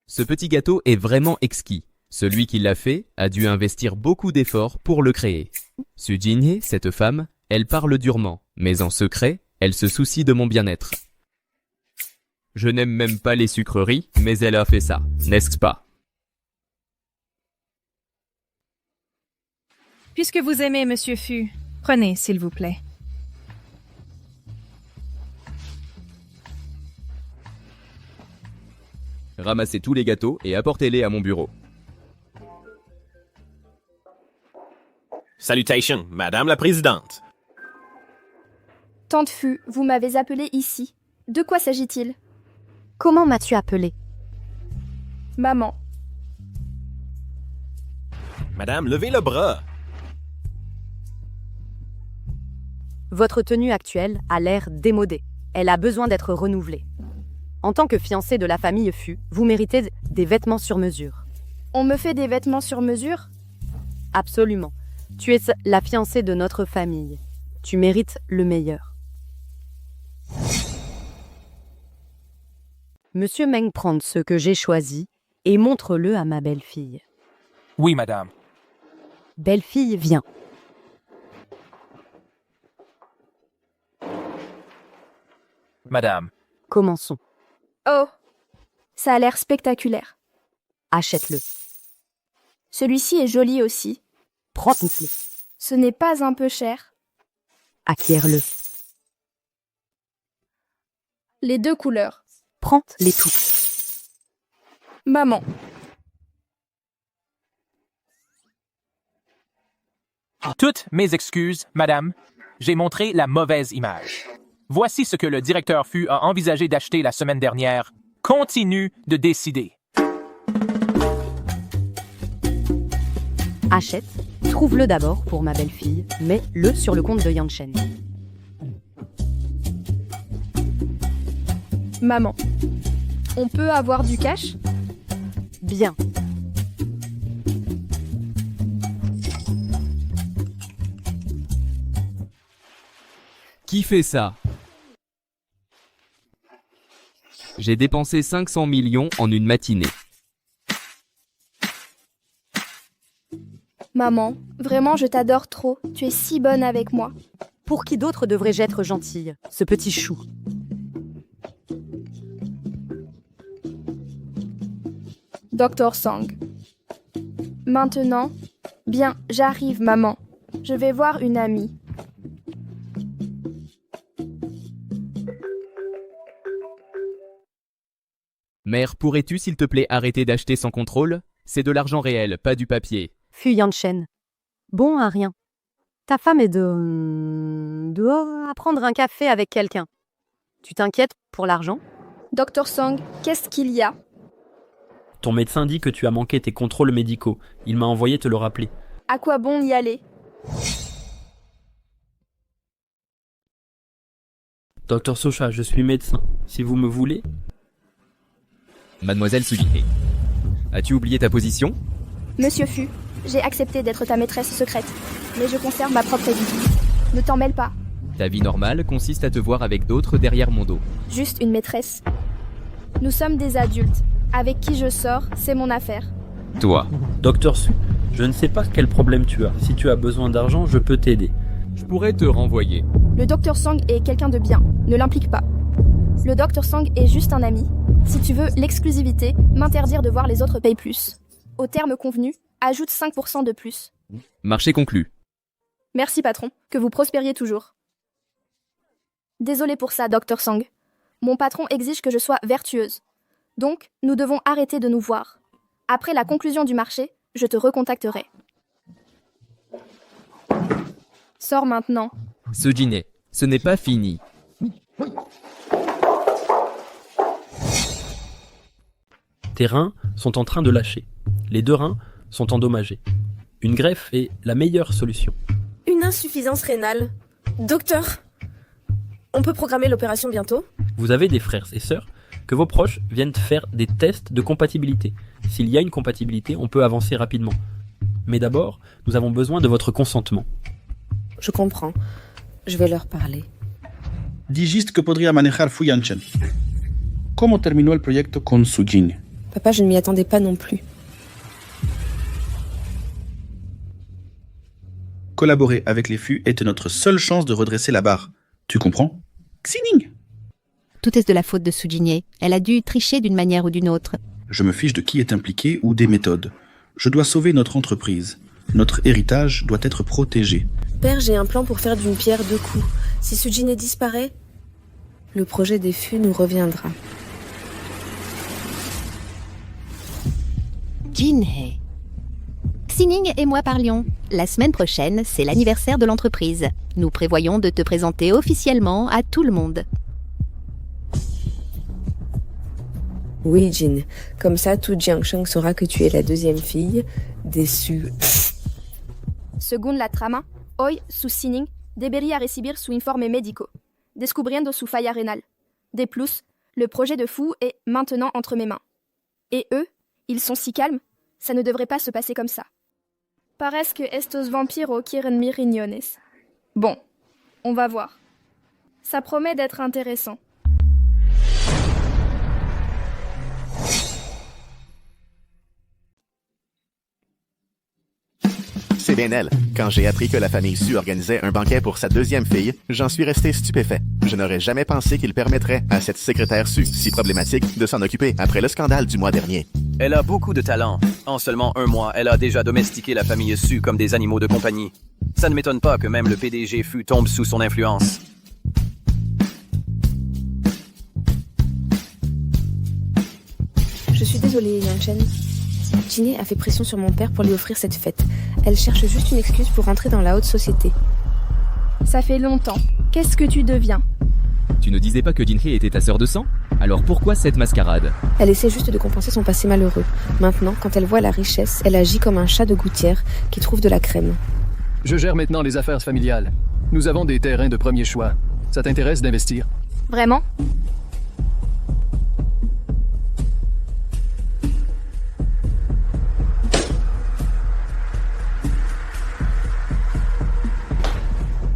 Ce petit gâteau est vraiment exquis. Celui qui l'a fait a dû investir beaucoup d'efforts pour le créer. Su Jinhee, cette femme, elle parle durement, mais en secret, elle se soucie de mon bien-être. Je n'aime même pas les sucreries, mais elle a fait ça, n'est-ce pas? Puisque vous aimez Monsieur Fu, prenez, s'il vous plaît. Ramassez tous les gâteaux et apportez-les à mon bureau. Salutations, Madame la Présidente. Tante Fu, vous m'avez appelé ici. De quoi s'agit-il? Comment m'as-tu appelé? Maman. Madame, levez le bras. Votre tenue actuelle a l'air démodée. Elle a besoin d'être renouvelée. En tant que fiancée de la famille Fu, vous méritez des vêtements sur mesure. On me fait des vêtements sur mesure? Absolument. Tu es la fiancée de notre famille. Tu mérites le meilleur. Monsieur Meng prend ce que j'ai choisi et montre-le à ma belle-fille. Oui, madame. Belle-fille, viens. Madame. Commençons. Oh, ça a l'air spectaculaire. Achète-le. Celui-ci est joli aussi. Prends-le. Ce n'est pas un peu cher. Acquiert-le. Les 2 couleurs. Prends-les toutes. Maman. Toutes mes excuses, madame. J'ai montré la mauvaise image. Voici ce que le directeur Fu a envisagé d'acheter la semaine dernière. Continue de décider. Achète. Trouve-le d'abord pour ma belle-fille. Mets-le sur le compte de Yanchen. Maman, on peut avoir du cash? Bien. Qui fait ça? J'ai dépensé 500 millions en une matinée. Maman, vraiment je t'adore trop. Tu es si bonne avec moi. Pour qui d'autre devrais-je être gentille, ce petit chou? Dr. Sang. Maintenant, bien, j'arrive, maman. Je vais voir une amie. Mère, pourrais-tu s'il te plaît arrêter d'acheter sans contrôle? C'est de l'argent réel, pas du papier. Fu Yanchen. Bon à rien. Ta femme est dehors à prendre un café avec quelqu'un. Tu t'inquiètes pour l'argent? Dr. Sang, qu'est-ce qu'il y a? Ton médecin dit que tu as manqué tes contrôles médicaux. Il m'a envoyé te le rappeler. À quoi bon y aller? Docteur Socha, je suis médecin. Si vous me voulez... Mademoiselle Sugihei, as-tu oublié ta position? Monsieur Fu, j'ai accepté d'être ta maîtresse secrète, mais je conserve ma propre vie. Ne t'en mêle pas. Ta vie normale consiste à te voir avec d'autres derrière mon dos. Juste une maîtresse. Nous sommes des adultes. Avec qui je sors, c'est mon affaire. Toi. Docteur Su, je ne sais pas quel problème tu as. Si tu as besoin d'argent, je peux t'aider. Je pourrais te renvoyer. Le Dr. Sang est quelqu'un de bien. Ne l'implique pas. Le Dr. Sang est juste un ami. Si tu veux l'exclusivité, m'interdire de voir les autres paye plus. Au terme convenu, ajoute 5% de plus. Marché conclu. Merci patron, que vous prospériez toujours. Désolé pour ça, Dr. Sang. Mon patron exige que je sois vertueuse. Donc, nous devons arrêter de nous voir. Après la conclusion du marché, je te recontacterai. Sors maintenant. Ce dîner, ce n'est pas fini. Tes reins sont en train de lâcher. Les 2 reins sont endommagés. Une greffe est la meilleure solution. Une insuffisance rénale. Docteur, on peut programmer l'opération bientôt? Vous avez des frères et sœurs, que vos proches viennent faire des tests de compatibilité. S'il y a une compatibilité, on peut avancer rapidement. Mais d'abord, nous avons besoin de votre consentement. Je comprends. Je vais leur parler. Dijiste que podría manejar Fu Yanchen. ¿Cómo terminó el proyecto con Sujin? Papa, je ne m'y attendais pas non plus. Collaborer avec les Fu est notre seule chance de redresser la barre. Tu comprends? Xining! Tout est de la faute de Sujin. Elle a dû tricher d'une manière ou d'une autre. Je me fiche de qui est impliqué ou des méthodes. Je dois sauver notre entreprise. Notre héritage doit être protégé. Père, j'ai un plan pour faire d'une pierre 2 coups. Si Sujin disparaît, le projet des Fu nous reviendra. Jinhei. Xining et moi parlions. La semaine prochaine, c'est l'anniversaire de l'entreprise. Nous prévoyons de te présenter officiellement à tout le monde. Oui, Jin. Comme ça, tout Jiangsheng saura que tu es la 2e fille des Su. Según la trama, hoy su Xining debería recibir su informe médico, descubriendo su falla renal. De plus, le projet de Fu est maintenant entre mes mains. Et eux, ils sont si calmes, ça ne devrait pas se passer comme ça. Parece que estos vampiros quieren mis riñones. Bon, on va voir. Ça promet d'être intéressant. C'est bien elle. Quand j'ai appris que la famille Su organisait un banquet pour sa 2e fille, j'en suis resté stupéfait. Je n'aurais jamais pensé qu'il permettrait à cette secrétaire Su, si problématique, de s'en occuper après le scandale du mois dernier. Elle a beaucoup de talent. En seulement 1 mois, elle a déjà domestiqué la famille Su comme des animaux de compagnie. Ça ne m'étonne pas que même le PDG Fu tombe sous son influence. Je suis désolée, Yang-Chen. Jinhei a fait pression sur mon père pour lui offrir cette fête. Elle cherche juste une excuse pour rentrer dans la haute société. Ça fait longtemps. Qu'est-ce que tu deviens? Tu ne disais pas que Jinhei était ta sœur de sang? Alors pourquoi cette mascarade? Elle essaie juste de compenser son passé malheureux. Maintenant, quand elle voit la richesse, elle agit comme un chat de gouttière qui trouve de la crème. Je gère maintenant les affaires familiales. Nous avons des terrains de premier choix. Ça t'intéresse d'investir? Vraiment?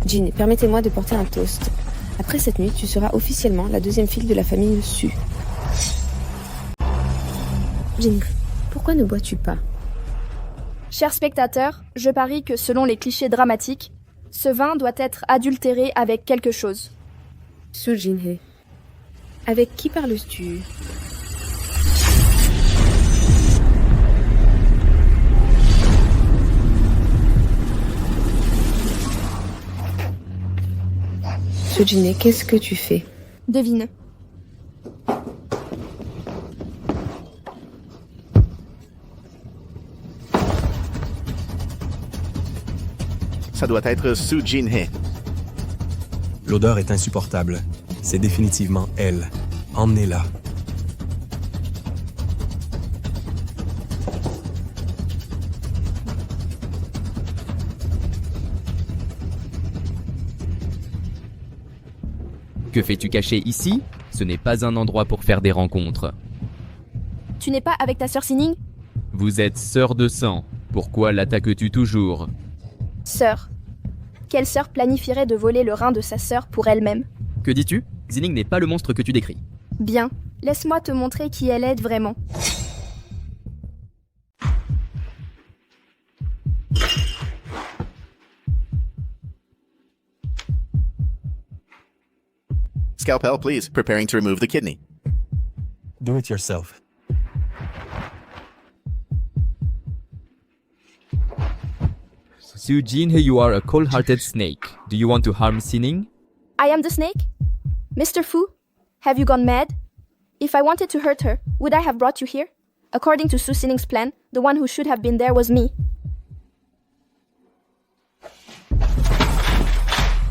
Jin, permettez-moi de porter un toast. Après cette nuit, tu seras officiellement la deuxième fille de la famille Su. Jin, pourquoi ne bois-tu pas? Chers spectateurs, je parie que selon les clichés dramatiques, ce vin doit être adultéré avec quelque chose. Soo Jin-hee, avec qui parles-tu? Soo Jin-hee, qu'est-ce que tu fais? Devine. Ça doit être Soo Jin-hee. L'odeur est insupportable. C'est définitivement elle. Emmenez-la. Que fais-tu caché ici? Ce n'est pas un endroit pour faire des rencontres. Tu n'es pas avec ta sœur Sining? Vous êtes sœur de sang. Pourquoi l'attaques-tu toujours? Sœur. Quelle sœur planifierait de voler le rein de sa sœur pour elle-même? Que dis-tu? Xining n'est pas le monstre que tu décris. Bien, laisse-moi te montrer qui elle est vraiment. Scalpel, please. Preparing to remove the kidney. Do it yourself. Soo Jin-hee, you are a cold-hearted snake. Do you want to harm Sining? I am the snake? Mr. Fu, have you gone mad? If I wanted to hurt her, would I have brought you here? According to Su Sining's plan, the one who should have been there was me.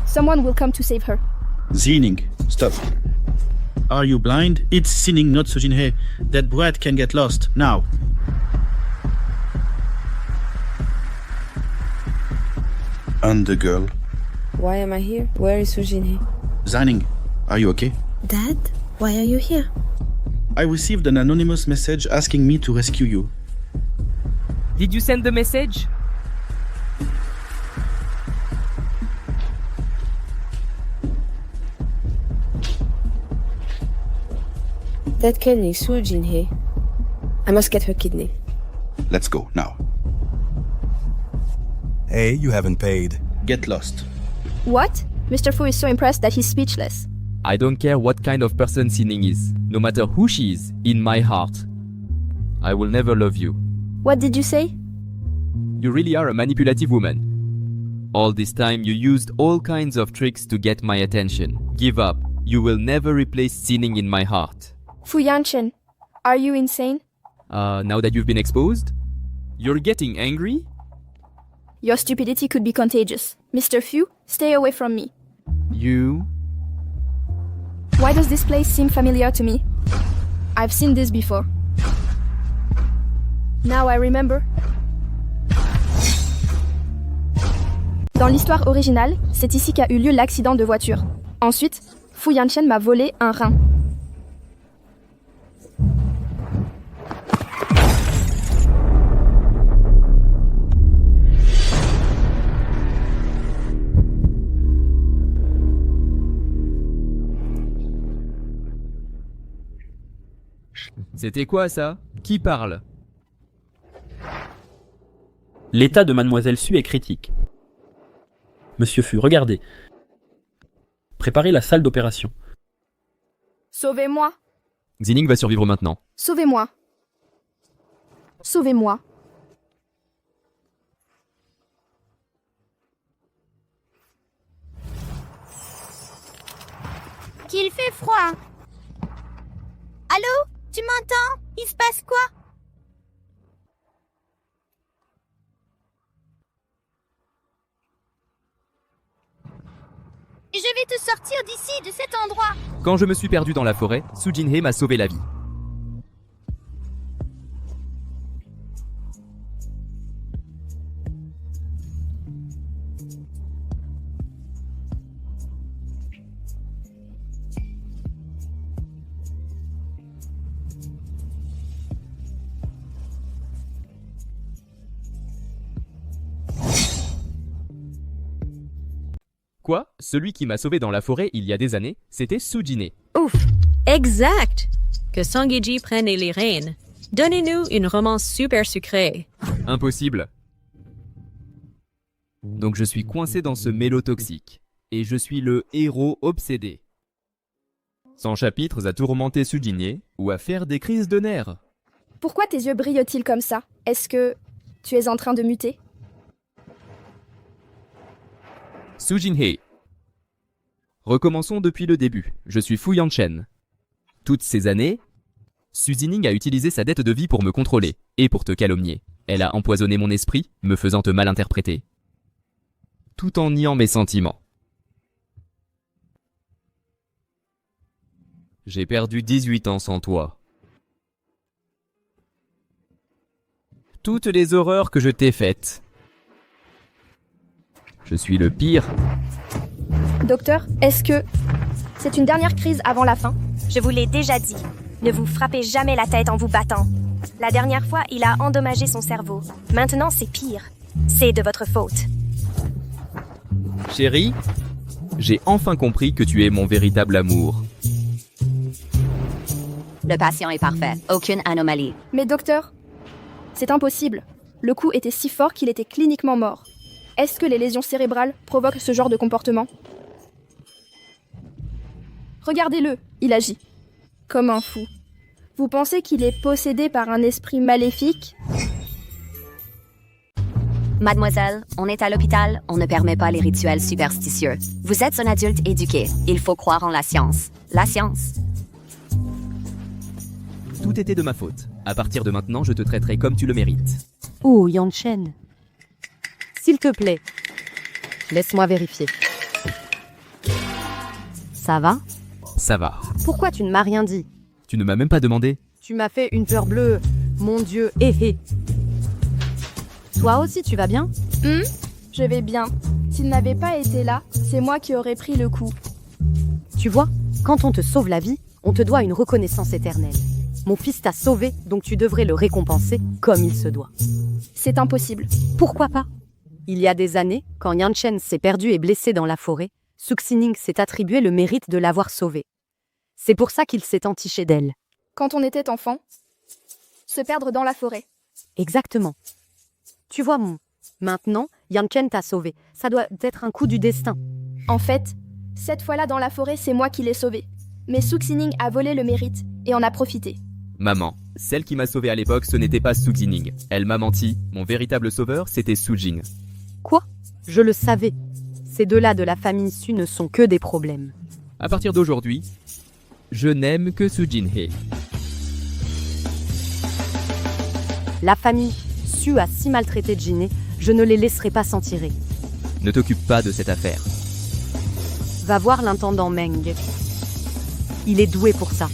Someone will come to save her. Sining, stop. Are you blind? It's Sining, not Soo Jin-hee. That brat can get lost, now. And the girl. Why am I here? Where is Soo Jin-hee? Sining, are you okay? Dad, why are you here? I received an anonymous message asking me to rescue you. Did you send the message? That kidney, Soo Jin-hee. I must get her kidney. Let's go, now. Hey, you haven't paid. Get lost. What? Mr. Fu is so impressed that he's speechless. I don't care what kind of person Sining is. No matter who she is, in my heart, I will never love you. What did you say? You really are a manipulative woman. All this time you used all kinds of tricks to get my attention. Give up. You will never replace Sining in my heart. Fu Yanchen, are you insane? Now that you've been exposed? You're getting angry? Your stupidity could be contagious. Mr. Fu, stay away from me. You? Why does this place seem familiar to me? I've seen this before. Now I remember. Dans l'histoire originale, c'est ici qu'a eu lieu l'accident de voiture. Ensuite, Fu Yanchen m'a volé un rein. C'était quoi ça? Qui parle? L'état de Mademoiselle Su est critique. Monsieur Fu, regardez. Préparez la salle d'opération. Sauvez-moi! Xining va survivre maintenant. Sauvez-moi! Sauvez-moi! Qu'il fait froid! Allô? Tu m'entends? Il se passe quoi? Je vais te sortir d'ici, de cet endroit. Quand je me suis perdu dans la forêt, Soo Jin-hee m'a sauvé la vie. Quoi? Celui qui m'a sauvé dans la forêt il y a des années, c'était Sujine. Ouf, exact. Que Sangiji prenne les rênes. Donnez-nous une romance super sucrée. Impossible. Donc je suis coincé dans ce mélo toxique. Et je suis le héros obsédé. Sans chapitres à tourmenter Sujine ou à faire des crises de nerfs. Pourquoi tes yeux brillent-ils comme ça? Est-ce que tu es en train de muter? Sujine. Recommençons depuis le début. Je suis Fu Yanchen. Toutes ces années, Suzining a utilisé sa dette de vie pour me contrôler et pour te calomnier. Elle a empoisonné mon esprit, me faisant te mal interpréter. Tout en niant mes sentiments. J'ai perdu 18 ans sans toi. Toutes les horreurs que je t'ai faites. Je suis le pire. Docteur, est-ce que c'est une dernière crise avant la fin? Je vous l'ai déjà dit. Ne vous frappez jamais la tête en vous battant. La dernière fois, il a endommagé son cerveau. Maintenant, c'est pire. C'est de votre faute. Chérie, j'ai enfin compris que tu es mon véritable amour. Le patient est parfait. Aucune anomalie. Mais docteur, c'est impossible. Le coup était si fort qu'il était cliniquement mort. Est-ce que les lésions cérébrales provoquent ce genre de comportement? Regardez-le, il agit. Comme un fou. Vous pensez qu'il est possédé par un esprit maléfique? Mademoiselle, on est à l'hôpital, on ne permet pas les rituels superstitieux. Vous êtes un adulte éduqué. Il faut croire en la science. La science. Tout était de ma faute. À partir de maintenant, je te traiterai comme tu le mérites. Oh, Yanchen. S'il te plaît, laisse-moi vérifier. Ça va? Ça va. Pourquoi tu ne m'as rien dit? Tu ne m'as même pas demandé. Tu m'as fait une peur bleue. Mon Dieu, hé. Toi aussi, tu vas bien? Je vais bien. S'il n'avait pas été là, c'est moi qui aurais pris le coup. Tu vois, quand on te sauve la vie, on te doit une reconnaissance éternelle. Mon fils t'a sauvé, donc tu devrais le récompenser comme il se doit. C'est impossible. Pourquoi pas? Il y a des années, quand Yanchen s'est perdu et blessé dans la forêt, Suxining s'est attribué le mérite de l'avoir sauvé. C'est pour ça qu'il s'est entiché d'elle. Quand on était enfant, se perdre dans la forêt. Exactement. Tu vois, maintenant, Yanchen t'a sauvé. Ça doit être un coup du destin. En fait, cette fois-là dans la forêt, c'est moi qui l'ai sauvé. Mais Suxining a volé le mérite et en a profité. Maman, celle qui m'a sauvé à l'époque, ce n'était pas Suxining. Elle m'a menti. Mon véritable sauveur, c'était Sujin. Quoi? Je le savais. Ces deux-là de la famille Su ne sont que des problèmes. À partir d'aujourd'hui, je n'aime que Sujin-hye. La famille Su a si maltraité Jinhye, je ne les laisserai pas s'en tirer. Ne t'occupe pas de cette affaire. Va voir l'intendant Meng. Il est doué pour ça.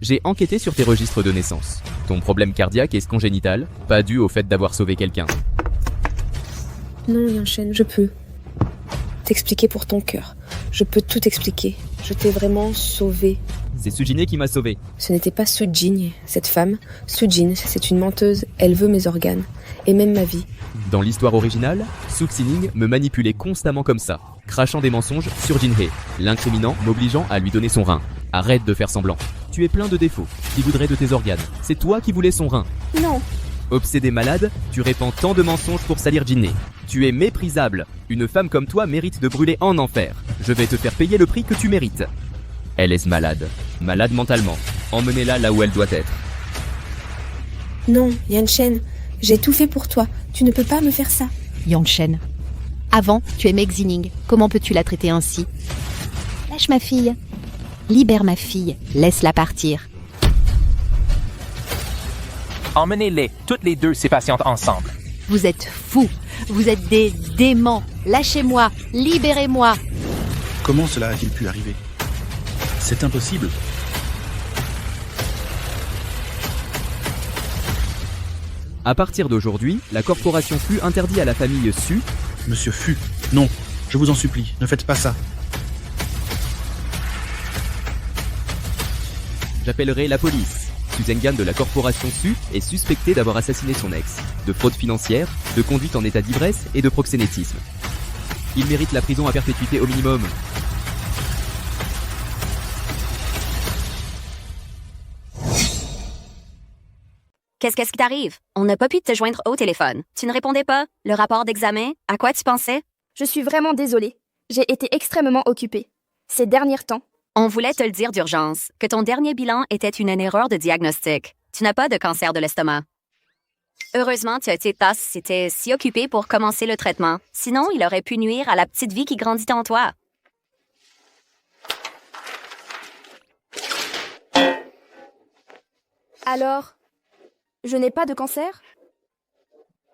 J'ai enquêté sur tes registres de naissance. Ton problème cardiaque est congénital, pas dû au fait d'avoir sauvé quelqu'un. Non, Yanchen, je peux t'expliquer pour ton cœur. Je peux tout expliquer. Je t'ai vraiment sauvé. C'est Sujin qui m'a sauvé. Ce n'était pas Sujin, cette femme. Sujin, c'est une menteuse. Elle veut mes organes. Et même ma vie. Dans l'histoire originale, Suxining me manipulait constamment comme ça, crachant des mensonges sur Jinhye, l'incriminant, m'obligeant à lui donner son rein. Arrête de faire semblant. Tu es plein de défauts, qui voudrait de tes organes. C'est toi qui voulais son rein. Non. Obsédé malade, tu répands tant de mensonges pour salir Jinhye. Tu es méprisable. Une femme comme toi mérite de brûler en enfer. Je vais te faire payer le prix que tu mérites. Elle est malade. Malade mentalement. Emmenez-la là où elle doit être. Non, Yanchen, j'ai tout fait pour toi. Tu ne peux pas me faire ça. Yanchen. Avant, tu aimais Xining. Comment peux-tu la traiter ainsi? Lâche ma fille. Libère ma fille. Laisse-la partir. Emmenez-les, toutes les deux, ces patientes ensemble. Vous êtes fous. Vous êtes des déments. Lâchez-moi. Libérez-moi. Comment cela a-t-il pu arriver? C'est impossible. À partir d'aujourd'hui, la corporation Fu interdit à la famille Su... Monsieur Fu, non, je vous en supplie, ne faites pas ça. J'appellerai la police. Susan Gan de la corporation Su est suspectée d'avoir assassiné son ex, de fraude financière, de conduite en état d'ivresse et de proxénétisme. Il mérite la prison à perpétuité au minimum. Qu'est-ce qui t'arrive? On n'a pas pu te joindre au téléphone. Tu ne répondais pas? Le rapport d'examen? À quoi tu pensais? Je suis vraiment désolée. J'ai été extrêmement occupée. Ces derniers temps. On voulait te le dire d'urgence, que ton dernier bilan était une erreur de diagnostic. Tu n'as pas de cancer de l'estomac. Heureusement, tu étais si occupé pour commencer le traitement. Sinon, il aurait pu nuire à la petite vie qui grandit en toi. Alors, je n'ai pas de cancer?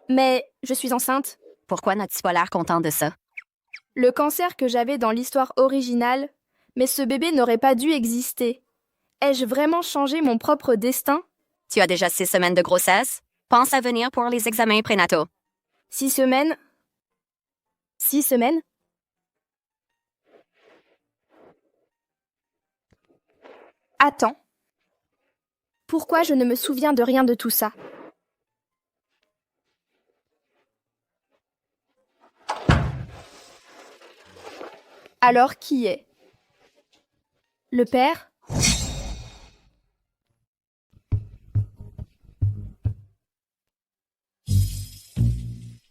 Mais je suis enceinte. Pourquoi n'as-tu pas l'air content de ça? Le cancer que j'avais dans l'histoire originale, mais ce bébé n'aurait pas dû exister. Ai-je vraiment changé mon propre destin? Tu as déjà 6 semaines de grossesse? Pense à venir pour les examens prénataux. 6 semaines? 6 semaines? Attends. Pourquoi je ne me souviens de rien de tout ça? Alors qui est? Le père?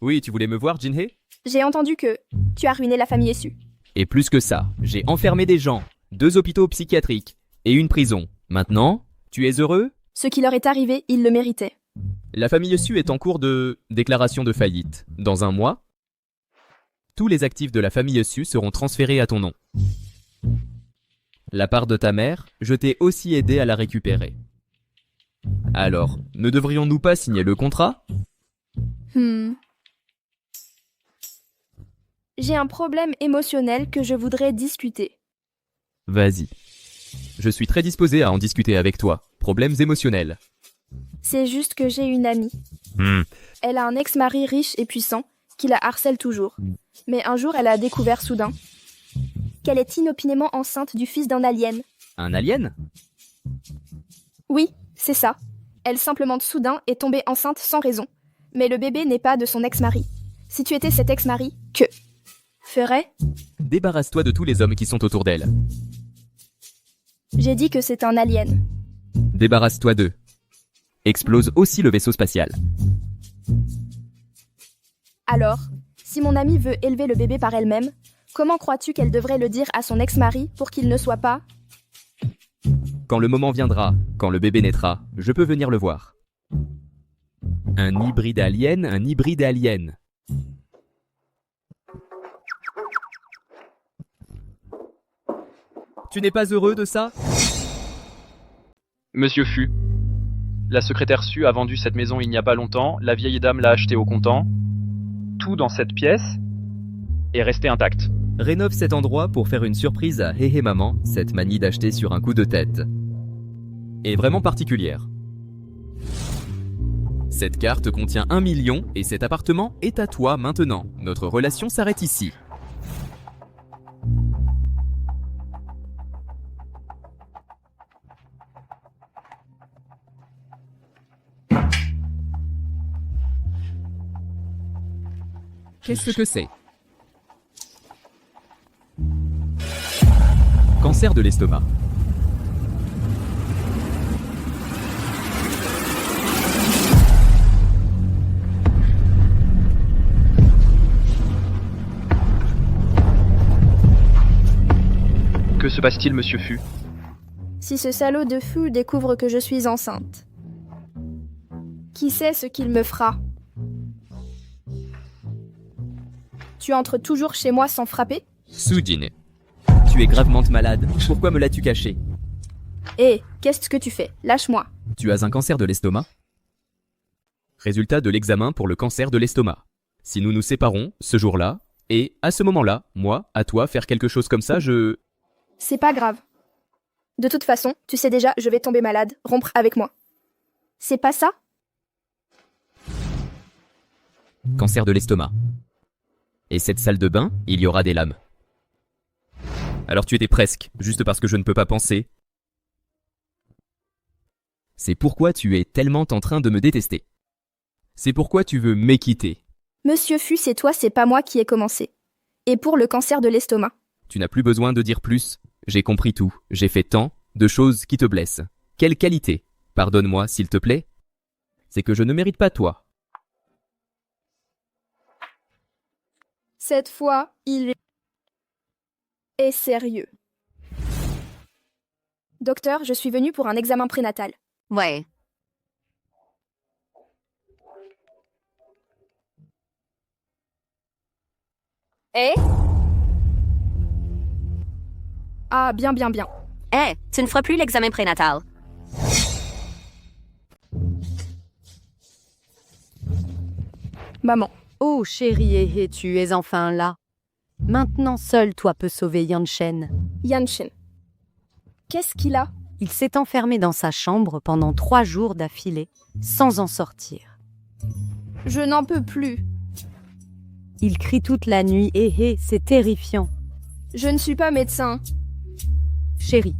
Oui, tu voulais me voir, Jinhee? J'ai entendu que tu as ruiné la famille Su. Et plus que ça, j'ai enfermé des gens, 2 hôpitaux psychiatriques et une prison. Maintenant, tu es heureux? Ce qui leur est arrivé, ils le méritaient. La famille Su est en cours de déclaration de faillite. Dans 1 mois, tous les actifs de la famille Su seront transférés à ton nom. La part de ta mère, je t'ai aussi aidé à la récupérer. Alors, ne devrions-nous pas signer le contrat? J'ai un problème émotionnel que je voudrais discuter. Vas-y. Je suis très disposé à en discuter avec toi. Problèmes émotionnels. C'est juste que j'ai une amie. Elle a un ex-mari riche et puissant qui la harcèle toujours. Mais un jour, elle a découvert soudain qu'elle est inopinément enceinte du fils d'un alien. Un alien? Oui, c'est ça. Elle simplement soudain est tombée enceinte sans raison. Mais le bébé n'est pas de son ex-mari. Si tu étais cet ex-mari, que ferais? Débarrasse-toi de tous les hommes qui sont autour d'elle. J'ai dit que c'est un alien. Débarrasse-toi d'eux. Explose aussi le vaisseau spatial. Alors, si mon amie veut élever le bébé par elle-même, comment crois-tu qu'elle devrait le dire à son ex-mari pour qu'il ne soit pas? Quand le moment viendra, quand le bébé naîtra, je peux venir le voir. Un hybride alien, un hybride alien. Tu n'es pas heureux de ça? Monsieur Fu, la secrétaire Su a vendu cette maison il n'y a pas longtemps, la vieille dame l'a achetée au comptant. Tout dans cette pièce est resté intact. Rénove cet endroit pour faire une surprise à Hé Hé Maman, cette manie d'acheter sur un coup de tête. Est vraiment particulière. Cette carte contient 1 million et cet appartement est à toi maintenant. Notre relation s'arrête ici. Qu'est-ce que c'est? Cancer de l'estomac. Que se passe-t-il, monsieur Fu? Si ce salaud de Fu découvre que je suis enceinte, qui sait ce qu'il me fera? Tu entres toujours chez moi sans frapper? Sujin, tu es gravement malade. Pourquoi me l'as-tu caché? Hé, qu'est-ce que tu fais? Lâche-moi. Tu as un cancer de l'estomac? Résultat de l'examen pour le cancer de l'estomac. Si nous nous séparons, ce jour-là, et à ce moment-là, moi, à toi, faire quelque chose comme ça, C'est pas grave. De toute façon, tu sais déjà, je vais tomber malade, rompre avec moi. C'est pas ça? Cancer de l'estomac. Et cette salle de bain, il y aura des lames. Alors tu étais presque, juste parce que je ne peux pas penser. C'est pourquoi tu es tellement en train de me détester. C'est pourquoi tu veux m'équitter. Monsieur Fu, c'est toi, c'est pas moi qui ai commencé. Et pour le cancer de l'estomac. Tu n'as plus besoin de dire plus. J'ai compris tout. J'ai fait tant de choses qui te blessent. Quelle qualité? Pardonne-moi, s'il te plaît. C'est que je ne mérite pas toi. Cette fois, il est sérieux. Docteur, je suis venue pour un examen prénatal. Ouais. Eh? Ah, bien. Eh, tu ne feras plus l'examen prénatal. Maman. Oh, chérie He, tu es enfin là. Maintenant, seul toi peux sauver Yanshen. Yanshen. Qu'est-ce qu'il a? Il s'est enfermé dans sa chambre pendant 3 jours d'affilée, sans en sortir. Je n'en peux plus. Il crie toute la nuit et c'est terrifiant. Je ne suis pas médecin. Chérie,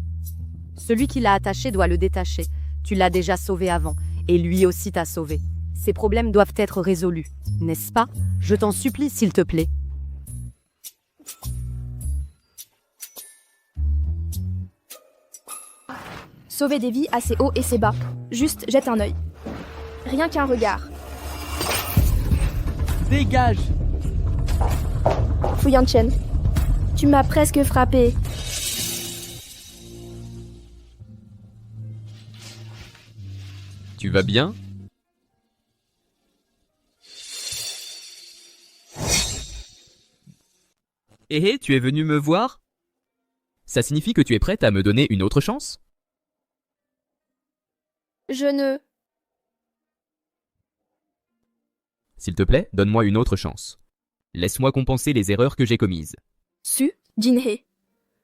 celui qui l'a attaché doit le détacher. Tu l'as déjà sauvé avant, et lui aussi t'a sauvé. Ces problèmes doivent être résolus, n'est-ce pas? Je t'en supplie, s'il te plaît. Sauver des vies, assez haut et c'est bas. Juste jette un œil. Rien qu'un regard. Dégage! Fu Yanshen, tu m'as presque frappé. Tu vas bien? Eh, tu es venu me voir? Ça signifie que tu es prête à me donner une autre chance? Je ne... S'il te plaît, donne-moi une autre chance. Laisse-moi compenser les erreurs que j'ai commises. Su Jinhei.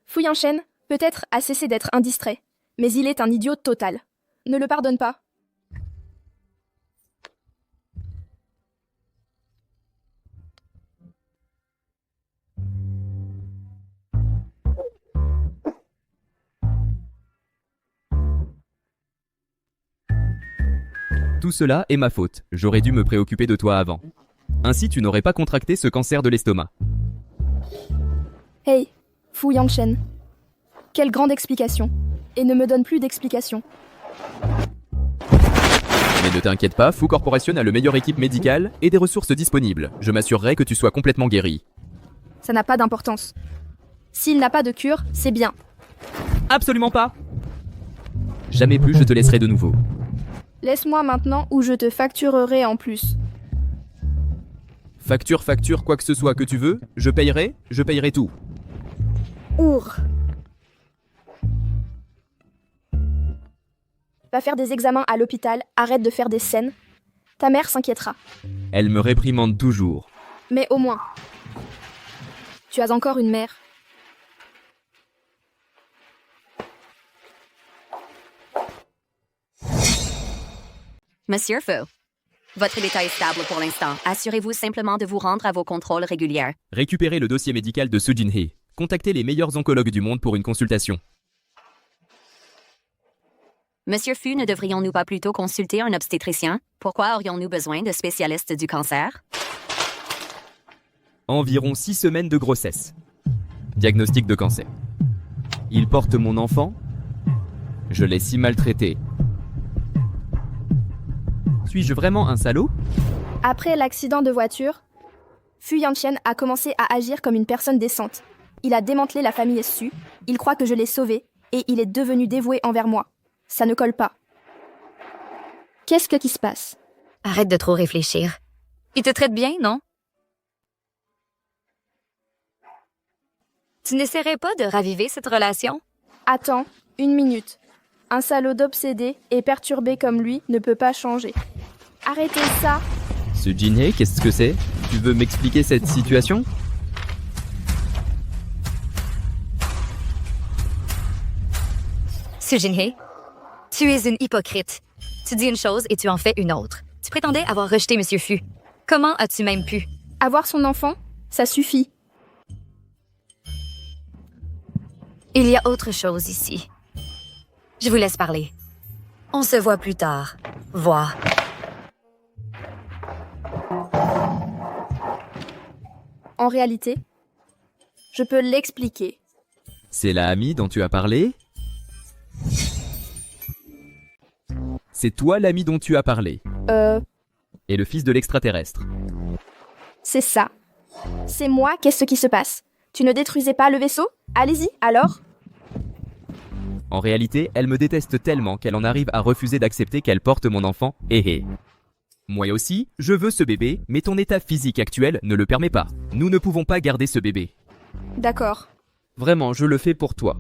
Fu Yanshen, peut-être a cessé d'être indistrait, mais il est un idiot total. Ne le pardonne pas. Tout cela est ma faute. J'aurais dû me préoccuper de toi avant. Ainsi, tu n'aurais pas contracté ce cancer de l'estomac. Hey, Fu Yanshen. Quelle grande explication. Et ne me donne plus d'explication. Mais ne t'inquiète pas, Fu Corporation a le meilleur équipe médicale et des ressources disponibles. Je m'assurerai que tu sois complètement guéri. Ça n'a pas d'importance. S'il n'a pas de cure, c'est bien. Absolument pas. Jamais plus je te laisserai de nouveau. Laisse-moi maintenant ou je te facturerai en plus. Facture, quoi que ce soit que tu veux, je payerai tout. Our. Va faire des examens à l'hôpital, arrête de faire des scènes. Ta mère s'inquiétera. Elle me réprimande toujours. Mais au moins, tu as encore une mère. Monsieur Fu, votre état est stable pour l'instant. Assurez-vous simplement de vous rendre à vos contrôles réguliers. Récupérez le dossier médical de Su Jinhei. Contactez les meilleurs oncologues du monde pour une consultation. Monsieur Fu, ne devrions-nous pas plutôt consulter un obstétricien? Pourquoi aurions-nous besoin de spécialistes du cancer? Environ 6 semaines de grossesse. Diagnostic de cancer. Il porte mon enfant. Je l'ai si maltraité. Suis-je vraiment un salaud? Après l'accident de voiture, Fu Yanshen a commencé à agir comme une personne décente. Il a démantelé la famille Su, il croit que je l'ai sauvé, et il est devenu dévoué envers moi. Ça ne colle pas. Qu'est-ce qui se passe? Arrête de trop réfléchir. Il te traite bien, non? Tu n'essaierais pas de raviver cette relation? Attends, 1 minute. Un salaud d'obsédé et perturbé comme lui ne peut pas changer. Arrêtez ça! Su Jinhei, qu'est-ce que c'est? Tu veux m'expliquer cette situation? Su Jinhei, tu es une hypocrite. Tu dis une chose et tu en fais une autre. Tu prétendais avoir rejeté Monsieur Fu. Comment as-tu même pu? Avoir son enfant, ça suffit. Il y a autre chose ici. Je vous laisse parler. On se voit plus tard. Voir. En réalité, je peux l'expliquer. C'est la amie dont tu as parlé? C'est toi l'ami dont tu as parlé. Et le fils de l'extraterrestre. C'est ça. C'est moi, qu'est-ce qui se passe? Tu ne détruisais pas le vaisseau? Allez-y, alors? En réalité, elle me déteste tellement qu'elle en arrive à refuser d'accepter qu'elle porte mon enfant, hé. Moi aussi, je veux ce bébé, mais ton état physique actuel ne le permet pas. Nous ne pouvons pas garder ce bébé. D'accord. Vraiment, je le fais pour toi.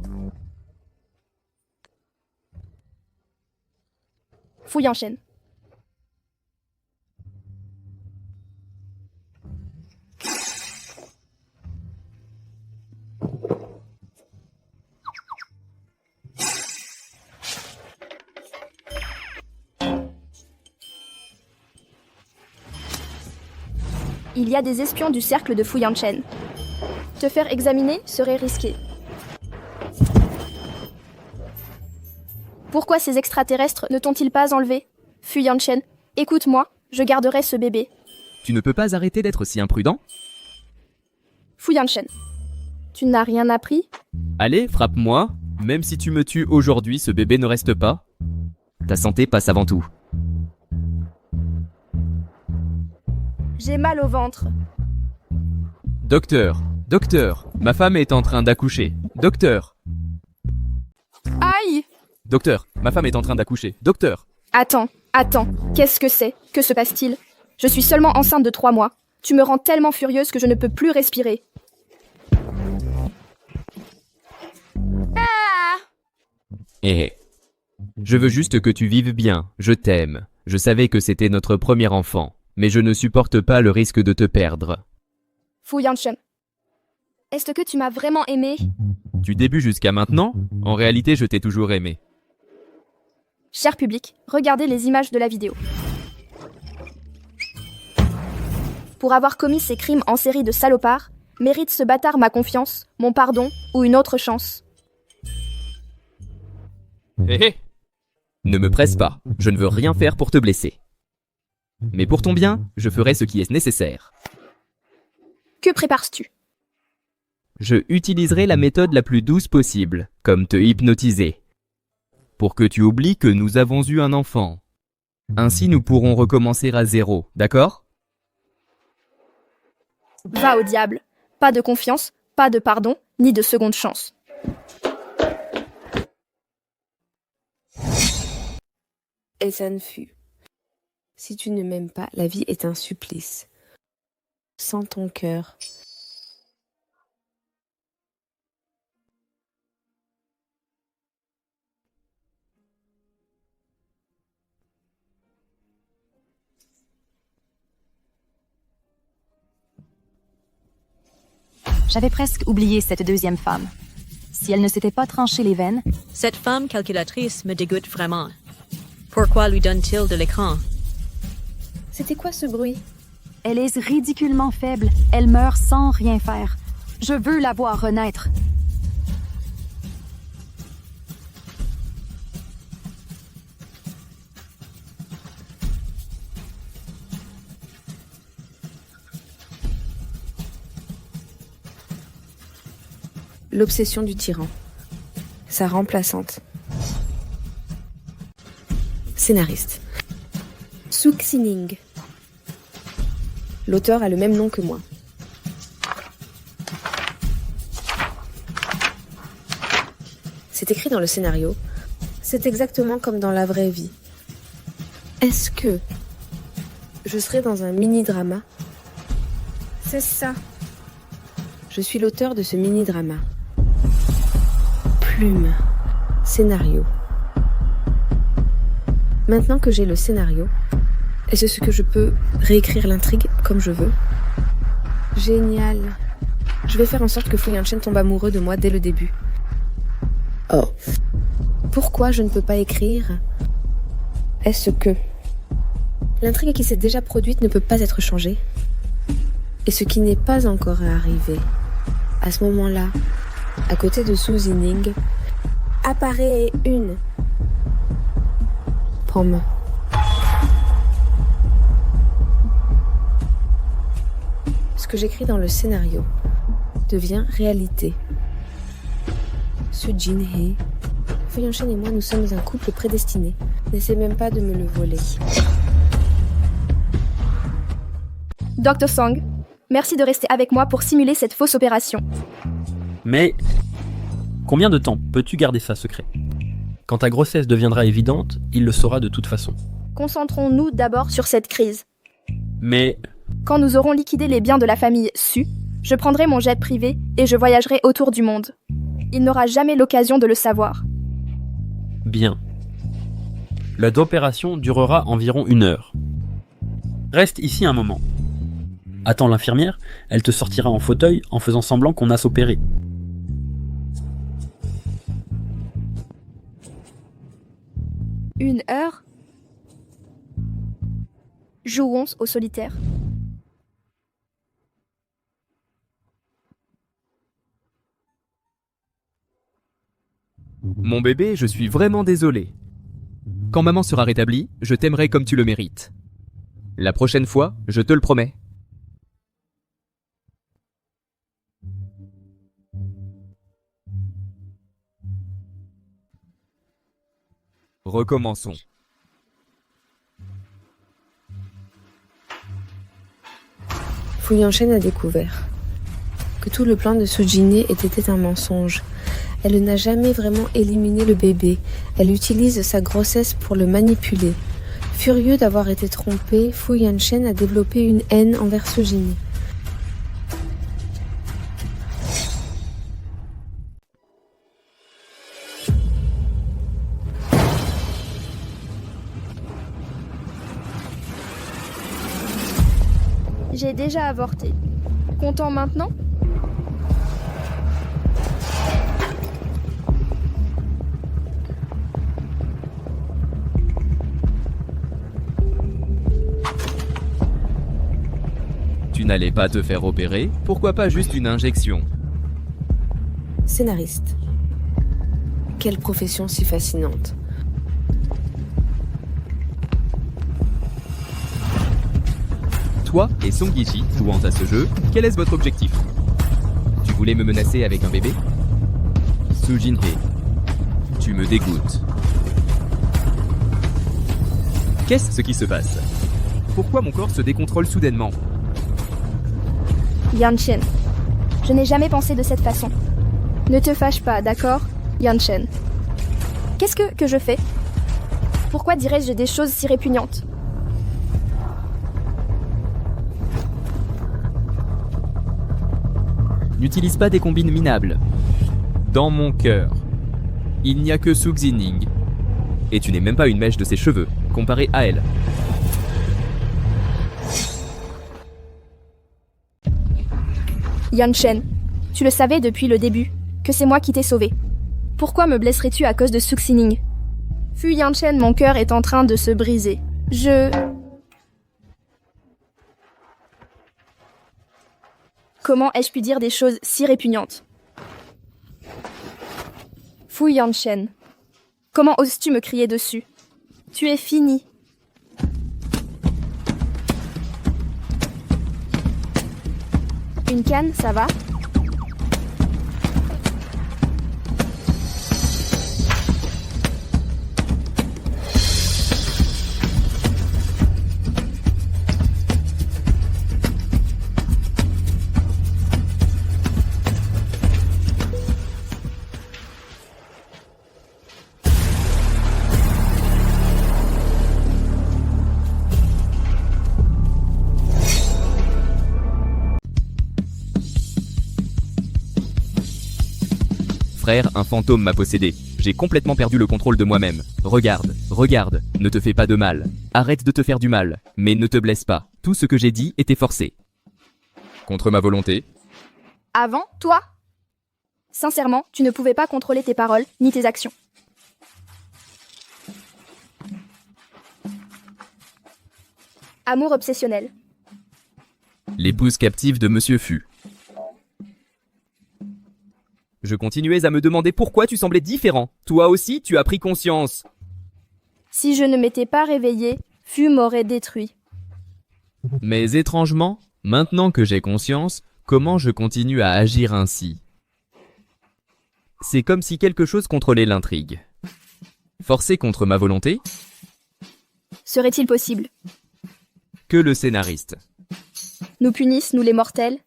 Fouille en chaîne. Il y a des espions du cercle de Fu Yanchen. Te faire examiner serait risqué. Pourquoi ces extraterrestres ne t'ont-ils pas enlevé? Fu Yanchen, écoute-moi, je garderai ce bébé. Tu ne peux pas arrêter d'être si imprudent? Fu Yanchen, tu n'as rien appris? Allez, frappe-moi. Même si tu me tues aujourd'hui, ce bébé ne reste pas. Ta santé passe avant tout. J'ai mal au ventre. Docteur, ma femme est en train d'accoucher. Docteur, Aïe! ma femme est en train d'accoucher. Docteur. Attends, qu'est-ce que c'est? Que se passe-t-il? Je suis seulement enceinte de 3 mois. Tu me rends tellement furieuse que je ne peux plus respirer. Je veux juste que tu vives bien. Je t'aime. Je savais que c'était notre premier enfant, mais je ne supporte pas le risque de te perdre. Fu Yanchen, est-ce que tu m'as vraiment aimé? Du début jusqu'à maintenant, en réalité, je t'ai toujours aimé. Cher public, regardez les images de la vidéo. Pour avoir commis ces crimes en série de salopards, mérite ce bâtard ma confiance, mon pardon ou une autre chance? Ne me presse pas, je ne veux rien faire pour te blesser. Mais pour ton bien, je ferai ce qui est nécessaire. Que prépares-tu? Je utiliserai la méthode la plus douce possible, comme te hypnotiser. Pour que tu oublies que nous avons eu un enfant. Ainsi nous pourrons recommencer à zéro, d'accord? Va au diable. Pas de confiance, pas de pardon, ni de seconde chance. Et ça ne fut. Si tu ne m'aimes pas, la vie est un supplice. Sans ton cœur. J'avais presque oublié cette deuxième femme. Si elle ne s'était pas tranché les veines... Cette femme calculatrice me dégoûte vraiment. Pourquoi lui donne-t-il de l'écran? C'était quoi ce bruit? Elle est ridiculement faible. Elle meurt sans rien faire. Je veux la voir renaître. L'obsession du tyran. Sa remplaçante. Scénariste. Su Xining. L'auteur a le même nom que moi. C'est écrit dans le scénario. C'est exactement comme dans la vraie vie. Est-ce que je serai dans un mini-drama? C'est ça. Je suis l'auteur de ce mini-drama. Plume. Scénario. Maintenant que j'ai le scénario, est-ce que je peux réécrire l'intrigue comme je veux? Génial. Je vais faire en sorte que Fu Yanchen tombe amoureux de moi dès le début. Oh. Pourquoi je ne peux pas écrire? Est-ce que l'intrigue qui s'est déjà produite ne peut pas être changée? Et ce qui n'est pas encore arrivé, à ce moment-là, à côté de Su Xining, apparaît une propre en main. Ce que j'écris dans le scénario devient réalité. Soo Jin-hee, Fu Yan-shen et moi, nous sommes un couple prédestiné. N'essaie même pas de me le voler. Dr. Song, merci de rester avec moi pour simuler cette fausse opération. Mais combien de temps peux-tu garder ça secret? Quand ta grossesse deviendra évidente, il le saura de toute façon. Concentrons-nous d'abord sur cette crise. Mais quand nous aurons liquidé les biens de la famille Su, je prendrai mon jet privé et je voyagerai autour du monde. Il n'aura jamais l'occasion de le savoir. bien. L'opération durera environ 1 heure. Reste ici un moment. Attends l'infirmière, elle te sortira en fauteuil en faisant semblant qu'on a s'opérer. Une heure? Jouons au solitaire. Mon bébé, je suis vraiment désolé. Quand maman sera rétablie, je t'aimerai comme tu le mérites. La prochaine fois, je te le promets. Recommençons. Fu Yan-shen a découvert que tout le plan de Soo Jin-hee était un mensonge. Elle n'a jamais vraiment éliminé le bébé. Elle utilise sa grossesse pour le manipuler. Furieux d'avoir été trompé, Fu Yan-shen a développé une haine envers Soo Jin-hee. J'ai déjà avorté. Content maintenant? Tu n'allais pas te faire opérer? Pourquoi pas juste une injection? Scénariste. Quelle profession si fascinante. Toi et Song Yi-ji, jouant à ce jeu, quel est votre objectif? Tu voulais me menacer avec un bébé? Soo Jin-hee, tu me dégoûtes. Qu'est-ce qui se passe? Pourquoi mon corps se décontrôle soudainement? Yan-shen, je n'ai jamais pensé de cette façon. Ne te fâche pas, d'accord, Yan-shen? Qu'est-ce que je fais? Pourquoi dirais-je des choses si répugnantes? N'utilise pas des combines minables. Dans mon cœur, il n'y a que Soo Xining. Et tu n'es même pas une mèche de ses cheveux, comparé à elle. Yan-shen, tu le savais depuis le début, que c'est moi qui t'ai sauvé. Pourquoi me blesserais-tu à cause de Soo Xining? Fu Yan-shen, mon cœur est en train de se briser. Comment ai-je pu dire des choses si répugnantes? Fu Yan-shen, comment oses-tu me crier dessus? Tu es fini. Une canne, ça va? Frère, un fantôme m'a possédé. J'ai complètement perdu le contrôle de moi-même. Regarde, regarde, ne te fais pas de mal. Arrête de te faire du mal, mais ne te blesse pas. Tout ce que j'ai dit était forcé. Contre ma volonté. Avant, toi? Sincèrement, tu ne pouvais pas contrôler tes paroles ni tes actions. Amour obsessionnel. L'épouse captive de Monsieur Fu. Je continuais à me demander pourquoi tu semblais différent. Toi aussi, tu as pris conscience. Si je ne m'étais pas réveillée, Fu m'aurait détruit. Mais étrangement, maintenant que j'ai conscience, comment je continue à agir ainsi? C'est comme si quelque chose contrôlait l'intrigue. Forcé contre ma volonté? Serait-il possible? Que le scénariste. Nous punissent, nous les mortels?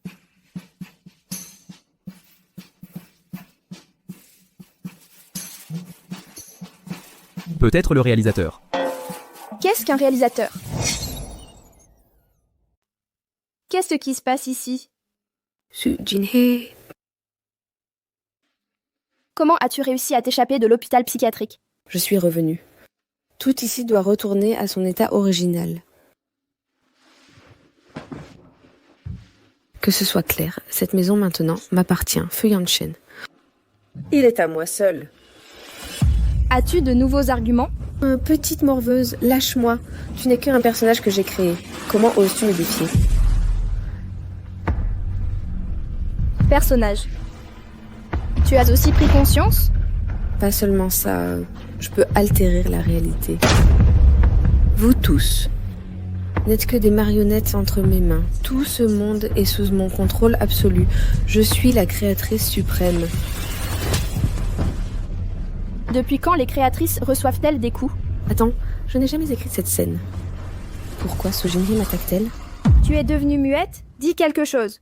Peut-être le réalisateur. Qu'est-ce qu'un réalisateur? Qu'est-ce qui se passe ici? Sujin-hye. Comment as-tu réussi à t'échapper de l'hôpital psychiatrique? Je suis revenue. Tout ici doit retourner à son état original. Que ce soit clair, cette maison maintenant m'appartient, Fu Yanchen. Il est à moi seul. As-tu de nouveaux arguments? Petite morveuse, lâche-moi. Tu n'es qu'un personnage que j'ai créé. Comment oses-tu me défier? Personnage. Tu as aussi pris conscience? Pas seulement ça, je peux altérer la réalité. Vous tous n'êtes que des marionnettes entre mes mains. Tout ce monde est sous mon contrôle absolu. Je suis la créatrice suprême. Depuis quand les créatrices reçoivent-elles des coups? Attends, je n'ai jamais écrit cette scène. Pourquoi Sujin-hye m'attaque-t-elle? Tu es devenue muette? Dis quelque chose.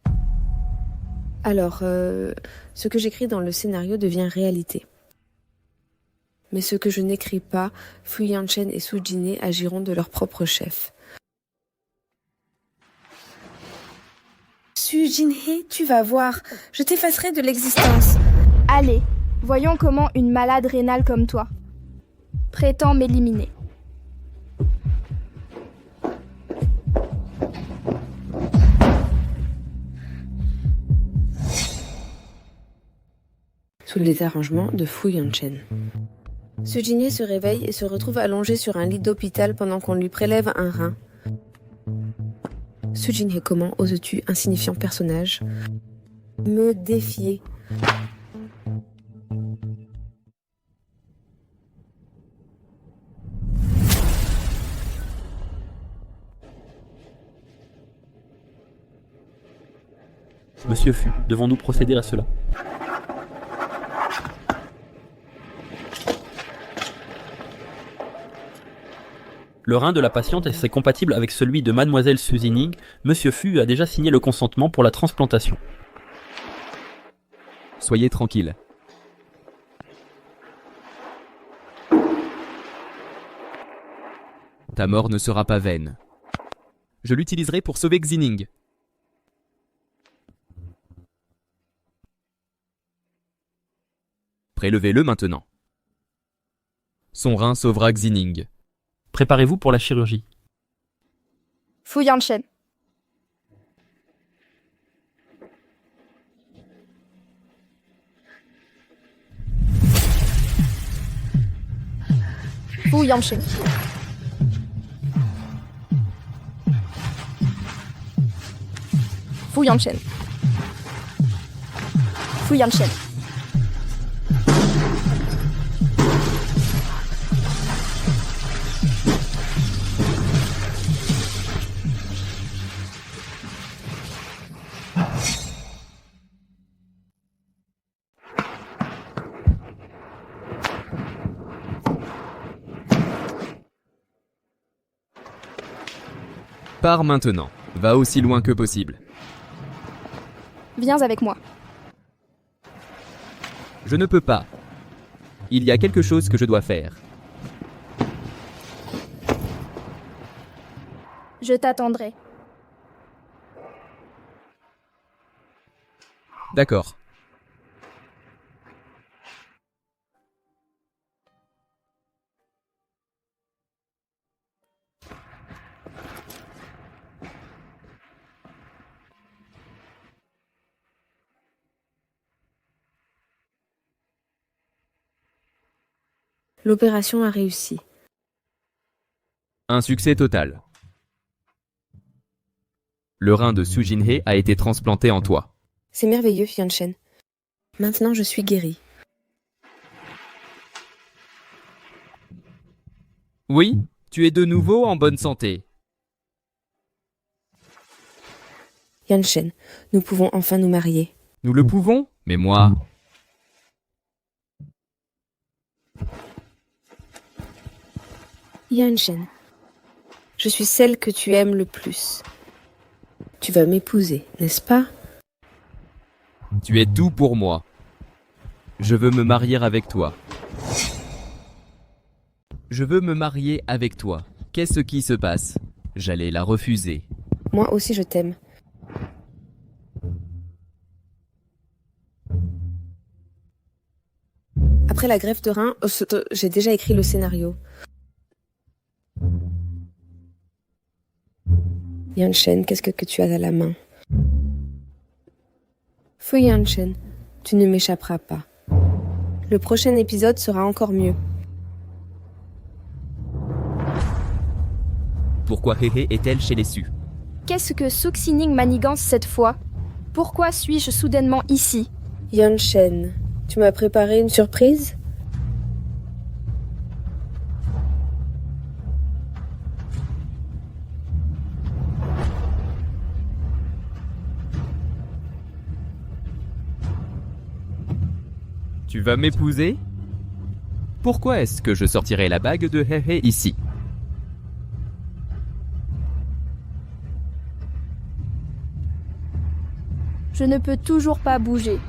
Alors, ce que j'écris dans le scénario devient réalité. Mais ce que je n'écris pas, Fu Yanchen et Sujin-hye agiront de leur propre chef. Sujin-hye, tu vas voir, je t'effacerai de l'existence. Allez, voyons comment une malade rénale comme toi prétend m'éliminer. Sous les arrangements de Fu Yanchen. Sujin-hye se réveille et se retrouve allongé sur un lit d'hôpital pendant qu'on lui prélève un rein. Sujin-hye, comment oses-tu, insignifiant personnage, me défier? Monsieur Fu, devons-nous procéder à cela? Le rein de la patiente est compatible avec celui de mademoiselle Suzy Ning. Monsieur Fu a déjà signé le consentement pour la transplantation. Soyez tranquille. Ta mort ne sera pas vaine. Je l'utiliserai pour sauver Xining. Prélevez-le maintenant. Son rein sauvera Xining. Préparez-vous pour la chirurgie. Fu Yanchen. Fu Yanchen. Fu Yanchen. Fu Yanchen. Pars maintenant. Va aussi loin que possible. Viens avec moi. Je ne peux pas. Il y a quelque chose que je dois faire. Je t'attendrai. D'accord. L'opération a réussi. Un succès total. Le rein de Sujin-hye a été transplanté en toi. C'est merveilleux, Yanchen. Maintenant, je suis guérie. Oui, tu es de nouveau en bonne santé. Yanshen, nous pouvons enfin nous marier. Nous le pouvons, mais moi... Yanshen, je suis celle que tu aimes le plus. Tu vas m'épouser, n'est-ce pas? Tu es tout pour moi. Je veux me marier avec toi. Je veux me marier avec toi. Qu'est-ce qui se passe? J'allais la refuser. Moi aussi je t'aime. Après la greffe de rein, j'ai déjà écrit le scénario. Yanshen, qu'est-ce que tu as à la main? Fu Yanshen, tu ne m'échapperas pas. Le prochain épisode sera encore mieux. Pourquoi Hehe est-elle chez les Sus? Qu'est-ce que Suxining manigance cette fois? Pourquoi suis-je soudainement ici? Yanshen, tu m'as préparé une surprise? Tu vas m'épouser? Pourquoi est-ce que je sortirai la bague de Hehe ici? Je ne peux toujours pas bouger.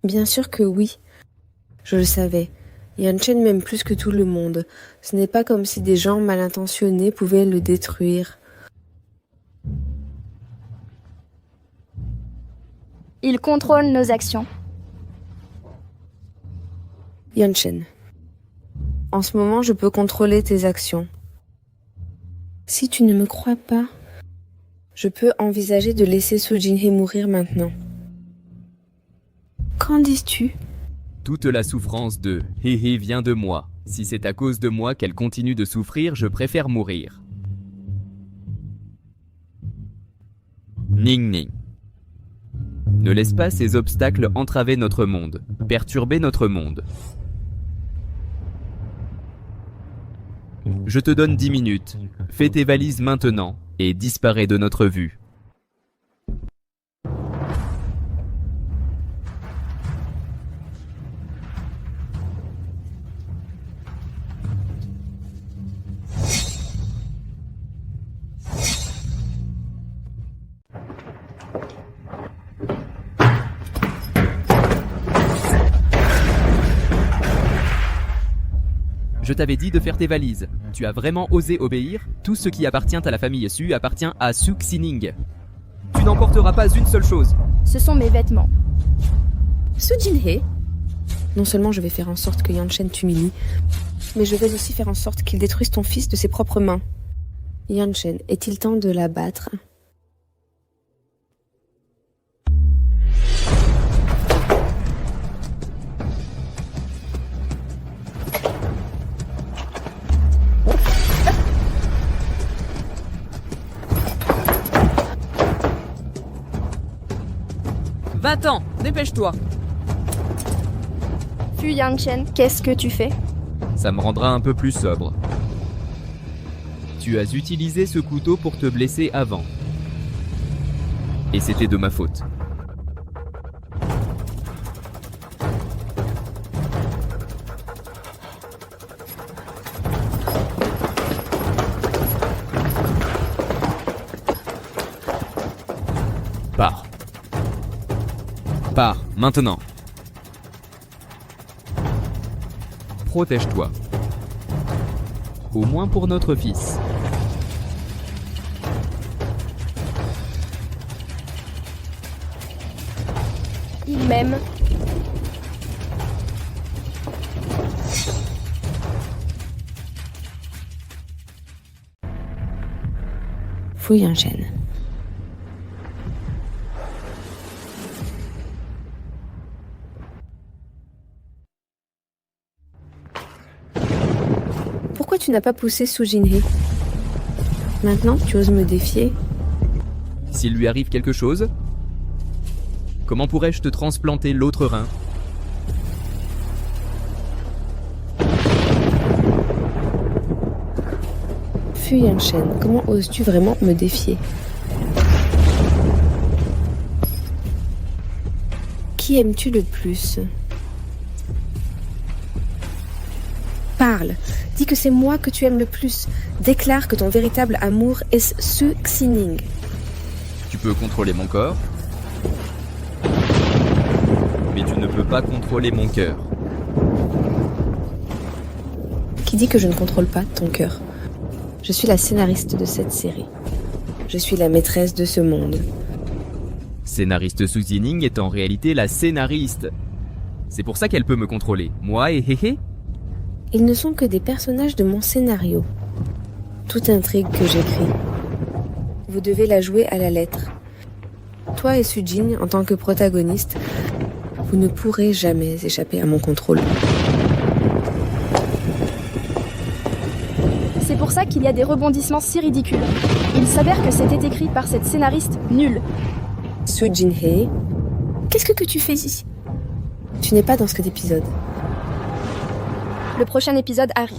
Bien sûr que oui. Je le savais. Yanshen m'aime plus que tout le monde. Ce n'est pas comme si des gens mal intentionnés pouvaient le détruire. Il contrôle nos actions. Yanshen, en ce moment, je peux contrôler tes actions. Si tu ne me crois pas, je peux envisager de laisser Sujinhe mourir maintenant. Qu'en dis-tu? Toute la souffrance de Hehe vient de moi. Si c'est à cause de moi qu'elle continue de souffrir, je préfère mourir. Ning Ning. Ne laisse pas ces obstacles entraver notre monde, perturber notre monde. Je te donne 10 minutes. Fais tes valises maintenant et disparais de notre vue. Je t'avais dit de faire tes valises. Tu as vraiment osé obéir? Tout ce qui appartient à la famille Su appartient à Suxining. Tu n'emporteras pas une seule chose. Ce sont mes vêtements. Sujinhe, non seulement je vais faire en sorte que Yanshen t'humilie, mais je vais aussi faire en sorte qu'il détruise ton fils de ses propres mains. Yanshen, est-il temps de l'abattre? Va-t'en, dépêche-toi. Fu Yanshen, qu'est-ce que tu fais? Ça me rendra un peu plus sobre. Tu as utilisé ce couteau pour te blesser avant. Et c'était de ma faute. Pars. Pars, maintenant. Protège-toi. Au moins pour notre fils. Il m'aime. Fu Yanshen. Pourquoi tu n'as pas poussé Sujinhe? Maintenant, tu oses me défier? S'il lui arrive quelque chose, comment pourrais-je te transplanter l'autre rein? Fu Yanshen, comment oses-tu vraiment me défier? Qui aimes-tu le plus? Parle. Dis que c'est moi que tu aimes le plus. Déclare que ton véritable amour est Su Xining. Tu peux contrôler mon corps, mais tu ne peux pas contrôler mon cœur. Qui dit que je ne contrôle pas ton cœur? Je suis la scénariste de cette série. Je suis la maîtresse de ce monde. Scénariste Su Xining est en réalité la scénariste. C'est pour ça qu'elle peut me contrôler. Moi et Hehe. Ils ne sont que des personnages de mon scénario. Toute intrigue que j'écris. Vous devez la jouer à la lettre. Toi et Sujin, en tant que protagonistes, vous ne pourrez jamais échapper à mon contrôle. C'est pour ça qu'il y a des rebondissements si ridicules. Il s'avère que c'était écrit par cette scénariste nulle. Sujin Hei, qu'est-ce que tu fais ici? Tu n'es pas dans cet épisode. Le prochain épisode arrive.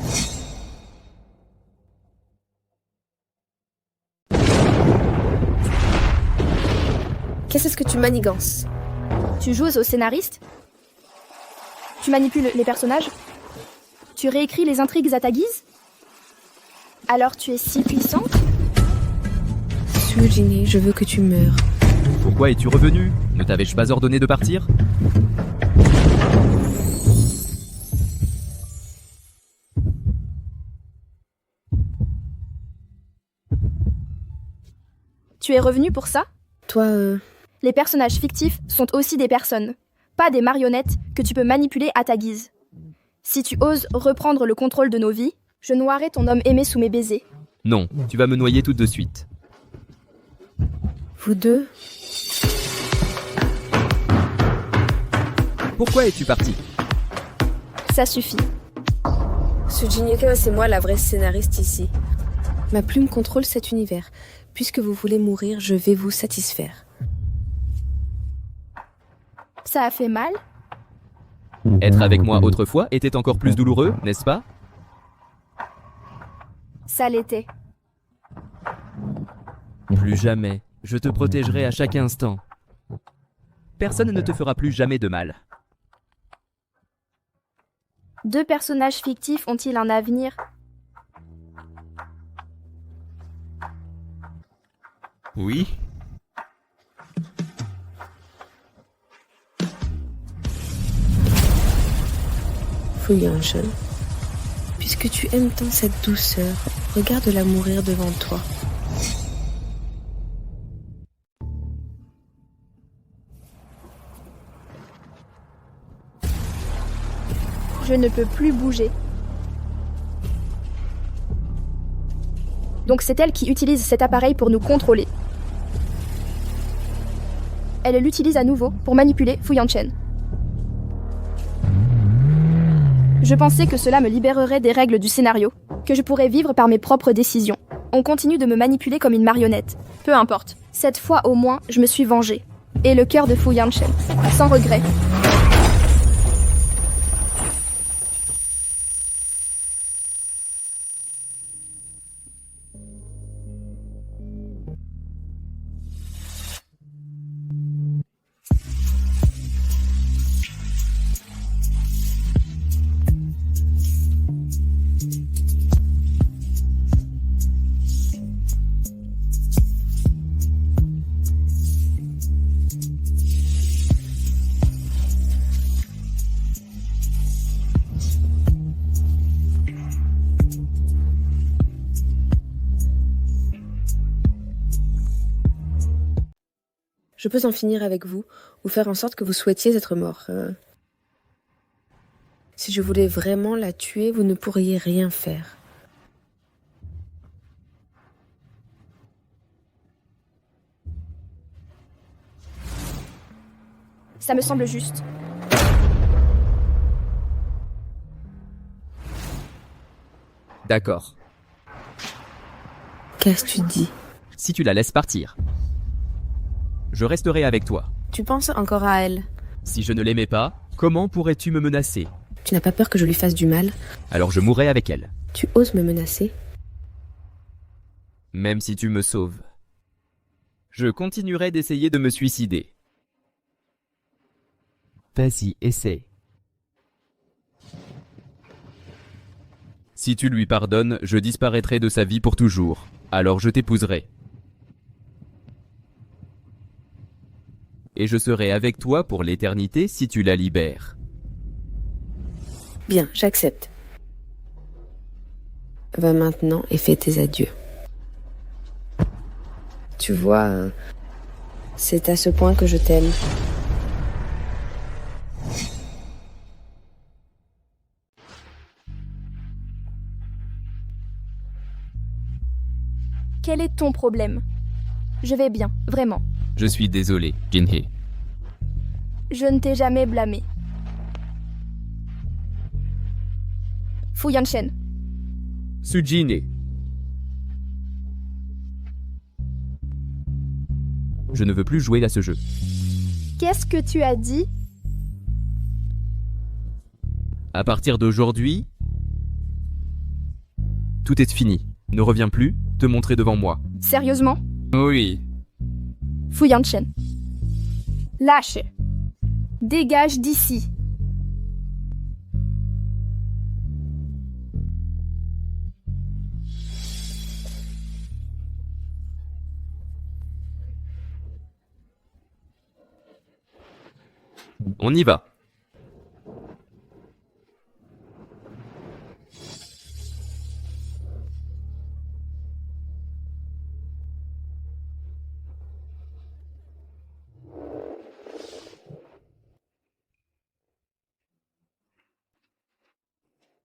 Qu'est-ce que tu manigances? Tu joues au scénariste? Tu manipules les personnages? Tu réécris les intrigues à ta guise? Alors tu es si puissante? Sujin Hei, je veux que tu meurs. Pourquoi es-tu revenu? Ne t'avais-je pas ordonné de partir? Tu es revenu pour ça? Toi, Les personnages fictifs sont aussi des personnes, pas des marionnettes que tu peux manipuler à ta guise. Si tu oses reprendre le contrôle de nos vies, je noierai ton homme aimé sous mes baisers. Non, tu vas me noyer tout de suite. Vous deux? Pourquoi es-tu parti? Ça suffit. Sujin Hei, c'est moi la vraie scénariste ici. Ma plume contrôle cet univers. Puisque vous voulez mourir, je vais vous satisfaire. Ça a fait mal? Être avec moi autrefois était encore plus douloureux, n'est-ce pas? Ça l'était. Plus jamais. Je te protégerai à chaque instant. Personne ne te fera plus jamais de mal. Deux personnages fictifs ont-ils un avenir? Oui. Fu Yanshen, puisque tu aimes tant cette douceur, regarde-la mourir devant toi. Je ne peux plus bouger. Donc c'est elle qui utilise cet appareil pour nous contrôler. Elle l'utilise à nouveau pour manipuler Fu Yanshen. Je pensais que cela me libérerait des règles du scénario, que je pourrais vivre par mes propres décisions. On continue de me manipuler comme une marionnette. Peu importe. Cette fois au moins, je me suis vengée. Et le cœur de Fu Yanshen, sans regret. Je peux en finir avec vous, ou faire en sorte que vous souhaitiez être mort. Si je voulais vraiment la tuer, vous ne pourriez rien faire. Ça me semble juste. D'accord. Qu'est-ce que tu dis? Si tu la laisses partir, je resterai avec toi. Tu penses encore à elle? Si je ne l'aimais pas, comment pourrais-tu me menacer? Tu n'as pas peur que je lui fasse du mal? Alors je mourrai avec elle. Tu oses me menacer? même si tu me sauves. Je continuerai d'essayer de me suicider. Vas-y, essaie. Si tu lui pardonnes, je disparaîtrai de sa vie pour toujours. Alors je t'épouserai. Et je serai avec toi pour l'éternité si tu la libères. Bien, j'accepte. Va maintenant et fais tes adieux. Tu vois, c'est à ce point que je t'aime. Quel est ton problème? Je vais bien, vraiment. Je suis désolé, Jinhee. Je ne t'ai jamais blâmé. Fu Yanchen. Sujinhee. Je ne veux plus jouer à ce jeu. Qu'est-ce que tu as dit? À partir d'aujourd'hui, tout est fini. Ne reviens plus te montrer devant moi. Sérieusement? Oui. Fu Yanchen. Lâche. Dégage d'ici. On y va.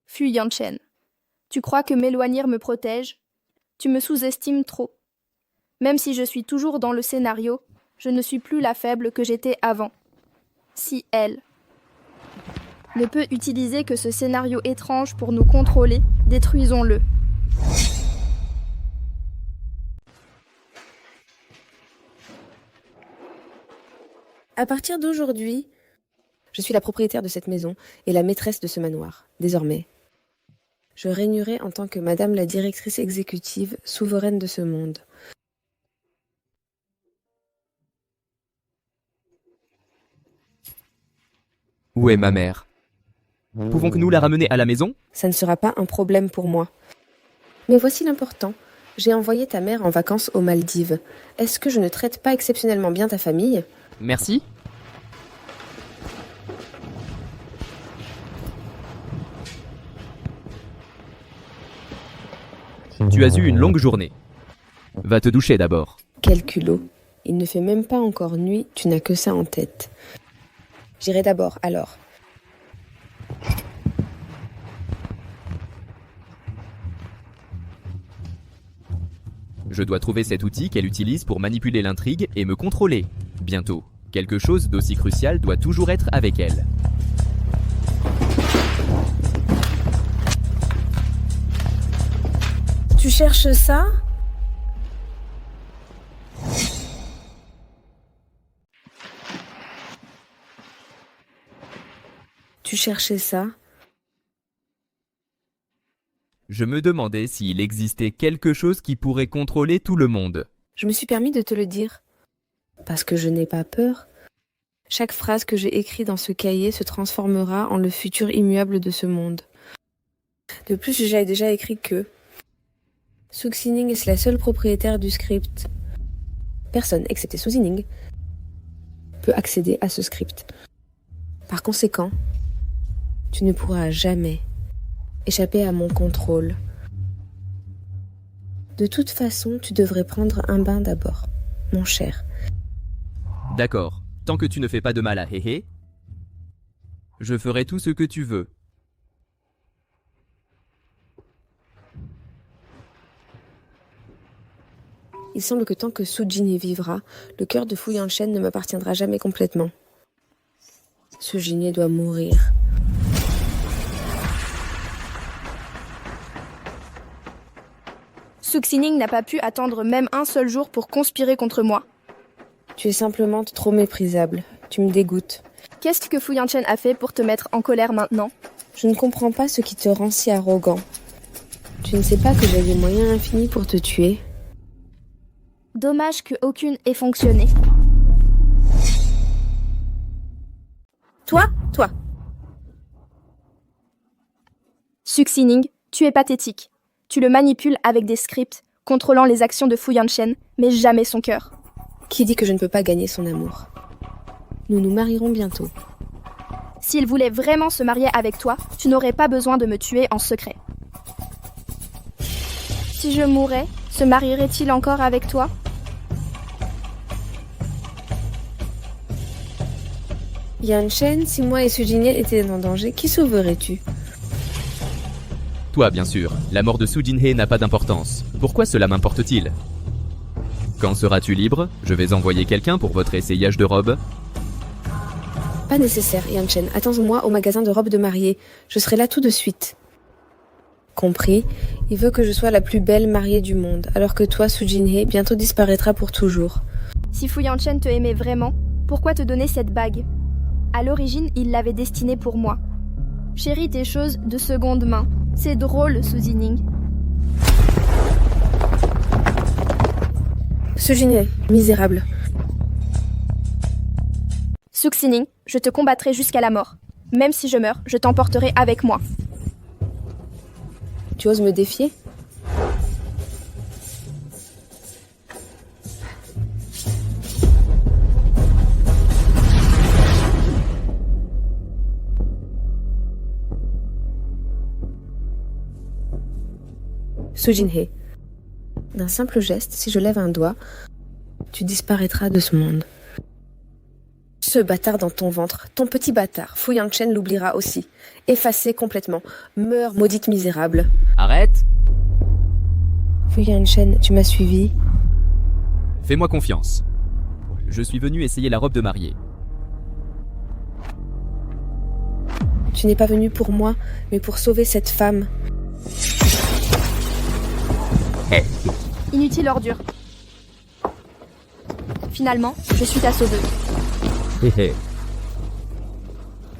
Fu Yanchen. Tu crois que m'éloigner me protège? Tu me sous-estimes trop. Même si je suis toujours dans le scénario, je ne suis plus la faible que j'étais avant. Si elle ne peut utiliser que ce scénario étrange pour nous contrôler, détruisons-le. À partir d'aujourd'hui, je suis la propriétaire de cette maison et la maîtresse de ce manoir, désormais. Je régnerai en tant que Madame la directrice exécutive, souveraine de ce monde. Où est ma mère? Pouvons-nous la ramener à la maison? Ça ne sera pas un problème pour moi. Mais voici l'important. J'ai envoyé ta mère en vacances aux Maldives. Est-ce que je ne traite pas exceptionnellement bien ta famille? Merci. Tu as eu une longue journée. Va te doucher d'abord. Quel culot. Il ne fait même pas encore nuit, tu n'as que ça en tête. J'irai d'abord, alors. Je dois trouver cet outil qu'elle utilise pour manipuler l'intrigue et me contrôler. Bientôt. Quelque chose d'aussi crucial doit toujours être avec elle. Tu cherches ça? Tu cherchais ça? Je me demandais s'il existait quelque chose qui pourrait contrôler tout le monde. Je me suis permis de te le dire. Parce que je n'ai pas peur. Chaque phrase que j'ai écrite dans ce cahier se transformera en le futur immuable de ce monde. De plus, j'ai déjà écrit que Suxining est la seule propriétaire du script. Personne, excepté Suxining, peut accéder à ce script. Par conséquent, tu ne pourras jamais échapper à mon contrôle. De toute façon, tu devrais prendre un bain d'abord, mon cher. D'accord. Tant que tu ne fais pas de mal à Héhé, je ferai tout ce que tu veux. Il semble que tant que Sujinhee vivra, le cœur de Fu Yanchen ne m'appartiendra jamais complètement. Sujinhee doit mourir. Suxining n'a pas pu attendre même un seul jour pour conspirer contre moi. Tu es simplement trop méprisable. Tu me dégoûtes. Qu'est-ce que Fu Yanchen a fait pour te mettre en colère maintenant? Je ne comprends pas ce qui te rend si arrogant. Tu ne sais pas que j'ai des moyens infinis pour te tuer. Dommage qu'aucune ait fonctionné. Toi. Succining, tu es pathétique. Tu le manipules avec des scripts, contrôlant les actions de Fu Yanchen, mais jamais son cœur. Qui dit que je ne peux pas gagner son amour? Nous nous marierons bientôt. S'il voulait vraiment se marier avec toi, tu n'aurais pas besoin de me tuer en secret. Si je mourais, se marierait-il encore avec toi? Yanchen, si moi et Sujin étaient en danger, qui sauverais-tu? Toi, bien sûr. La mort de Su Jinhye n'a pas d'importance. Pourquoi cela m'importe-t-il? Quand seras-tu libre? Je vais envoyer quelqu'un pour votre essayage de robe. Pas nécessaire, Yanchen. Attends-moi au magasin de robes de mariée. Je serai là tout de suite. Compris. Il veut que je sois la plus belle mariée du monde, alors que toi, Sujin bientôt disparaîtra pour toujours. Si Fu Yanchen te aimait vraiment, pourquoi te donner cette bague? À l'origine, il l'avait destinée pour moi. Chéris tes choses de seconde main. C'est drôle, Suzining. Sujin, misérable. Succining, je te combattrai jusqu'à la mort. Même si je meurs, je t'emporterai avec moi. Tu oses me défier? Sujin, d'un simple geste, si je lève un doigt, tu disparaîtras de ce monde. Ce bâtard dans ton ventre, ton petit bâtard, Fu Yanchen l'oubliera aussi. Effacé complètement. Meurs, maudite misérable. Arrête! Fu Yanchen, tu m'as suivi? Fais-moi confiance. Je suis venu essayer la robe de mariée. Tu n'es pas venu pour moi, mais pour sauver cette femme. Inutile ordure. Finalement, je suis ta sauveuse.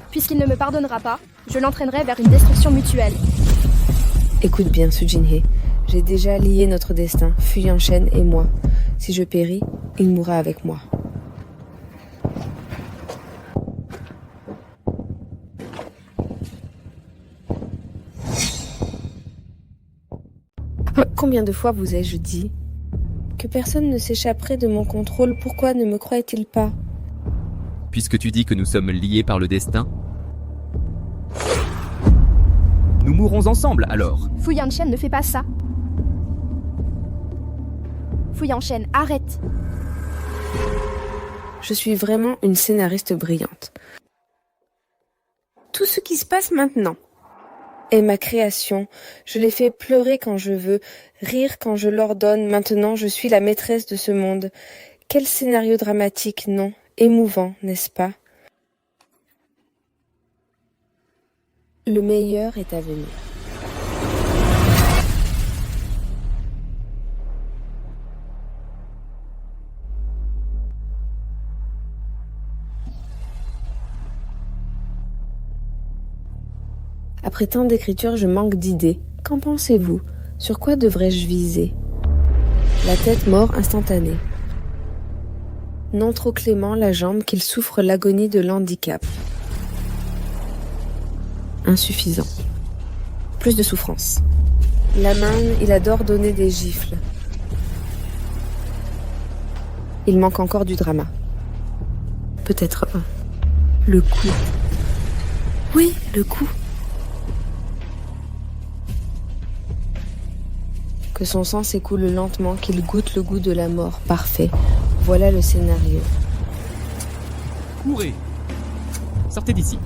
Puisqu'il ne me pardonnera pas, je l'entraînerai vers une destruction mutuelle. Écoute bien, Sujin, j'ai déjà lié notre destin, Fu Yanchen et moi. Si je péris, il mourra avec moi. Combien de fois vous ai-je dit que personne ne s'échapperait de mon contrôle? Pourquoi ne me croyait-il pas? Puisque tu dis que nous sommes liés par le destin, nous mourrons ensemble alors. Fu Yanchen ne fait pas ça. Fu Yanchen, arrête. Je suis vraiment une scénariste brillante. Tout ce qui se passe maintenant est ma création. Je les fais pleurer quand je veux, rire quand je l'ordonne. Maintenant, je suis la maîtresse de ce monde. Quel scénario dramatique, non? Émouvant, n'est-ce pas? Le meilleur est à venir. Après tant d'écriture, je manque d'idées. Qu'en pensez-vous? Sur quoi devrais-je viser? La tête mort instantanée. Non trop clément la jambe qu'il souffre l'agonie de l'handicap. Insuffisant. Plus de souffrance. La main, il adore donner des gifles. Il manque encore du drama. Peut-être un. Le cou. Oui, le cou. Que son sang s'écoule lentement, qu'il goûte le goût de la mort. Parfait. Voilà le scénario. Courez! Sortez d'ici.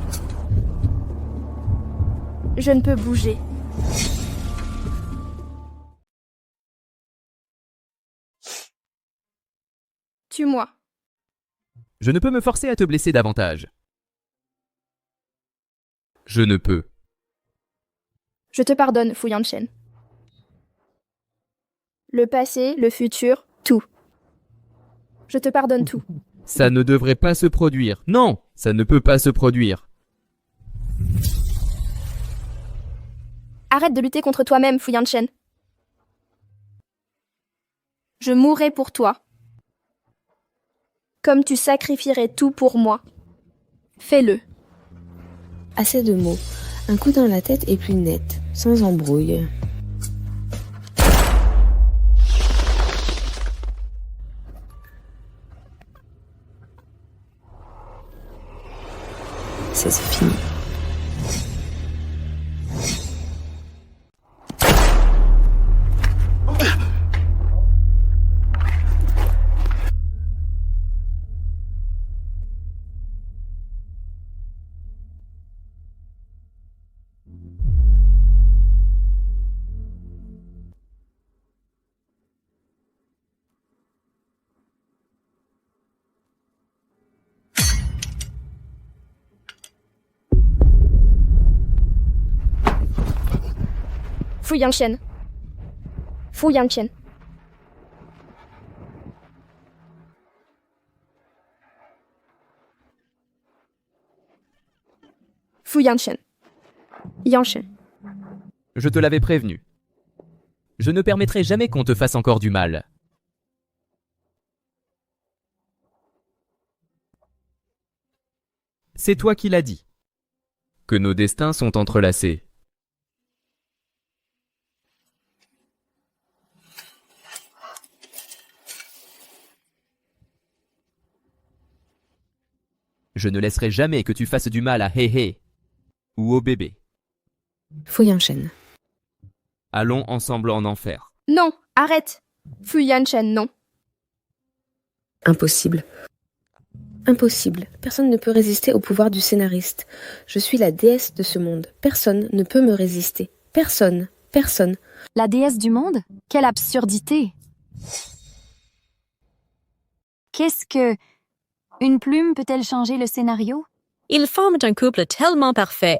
Je ne peux bouger. Tue-moi. Je ne peux me forcer à te blesser davantage. Je ne peux. Je te pardonne, Fu Yanchen. Le passé, le futur, tout. Je te pardonne tout. Ça ne devrait pas se produire. Non, ça ne peut pas se produire. Arrête de lutter contre toi-même, Fu Yanchen. Je mourrai pour toi. Comme tu sacrifierais tout pour moi. Fais-le. Assez de mots. Un coup dans la tête et plus net, sans embrouille. C'est fini. Fu Yanchen. Fu Yanchen. Fu Yanchen. Yanchen. Je te l'avais prévenu. Je ne permettrai jamais qu'on te fasse encore du mal. C'est toi qui l'as dit. Que nos destins sont entrelacés. Je ne laisserai jamais que tu fasses du mal à Hei Hei ou au bébé. Fu Yanchen. Allons ensemble en enfer. Non, arrête. Fu Yanchen, non. Impossible. Impossible. Personne ne peut résister au pouvoir du scénariste. Je suis la déesse de ce monde. Personne ne peut me résister. Personne. Personne. La déesse du monde? Quelle absurdité! Qu'est-ce que... Une plume peut-elle changer le scénario? Ils forment un couple tellement parfait,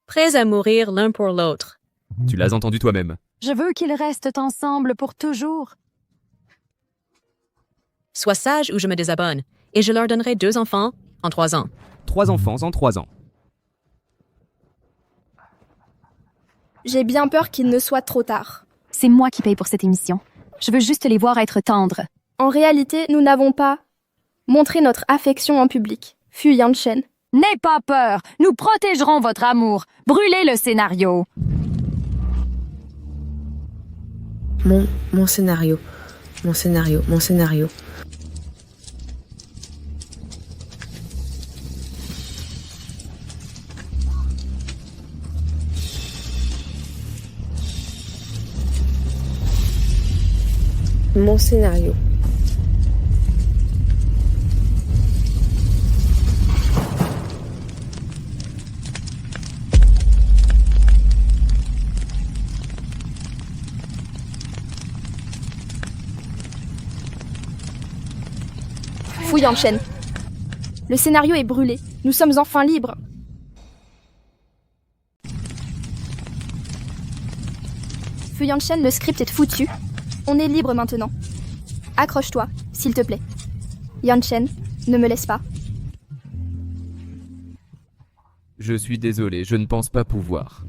prêts à mourir l'un pour l'autre. Tu l'as entendu toi-même. Je veux qu'ils restent ensemble pour toujours. Sois sage ou je me désabonne, et je leur donnerai 2 enfants en 3 ans. 3 enfants en 3 ans. J'ai bien peur qu'il ne soit trop tard. C'est moi qui paye pour cette émission. Je veux juste les voir être tendres. En réalité, nous n'avons pas montré notre affection en public. Fu Yanchen. N'aie pas peur, nous protégerons votre amour. Brûlez le scénario. Mon scénario. Mon scénario. Mon scénario. Mon scénario. Fu Yanchen. Le scénario est brûlé. Nous sommes enfin libres. Fu Yanchen, le script est foutu. On est libre maintenant. Accroche-toi, s'il te plaît. Yanchen, ne me laisse pas. Je suis désolé, je ne pense pas pouvoir.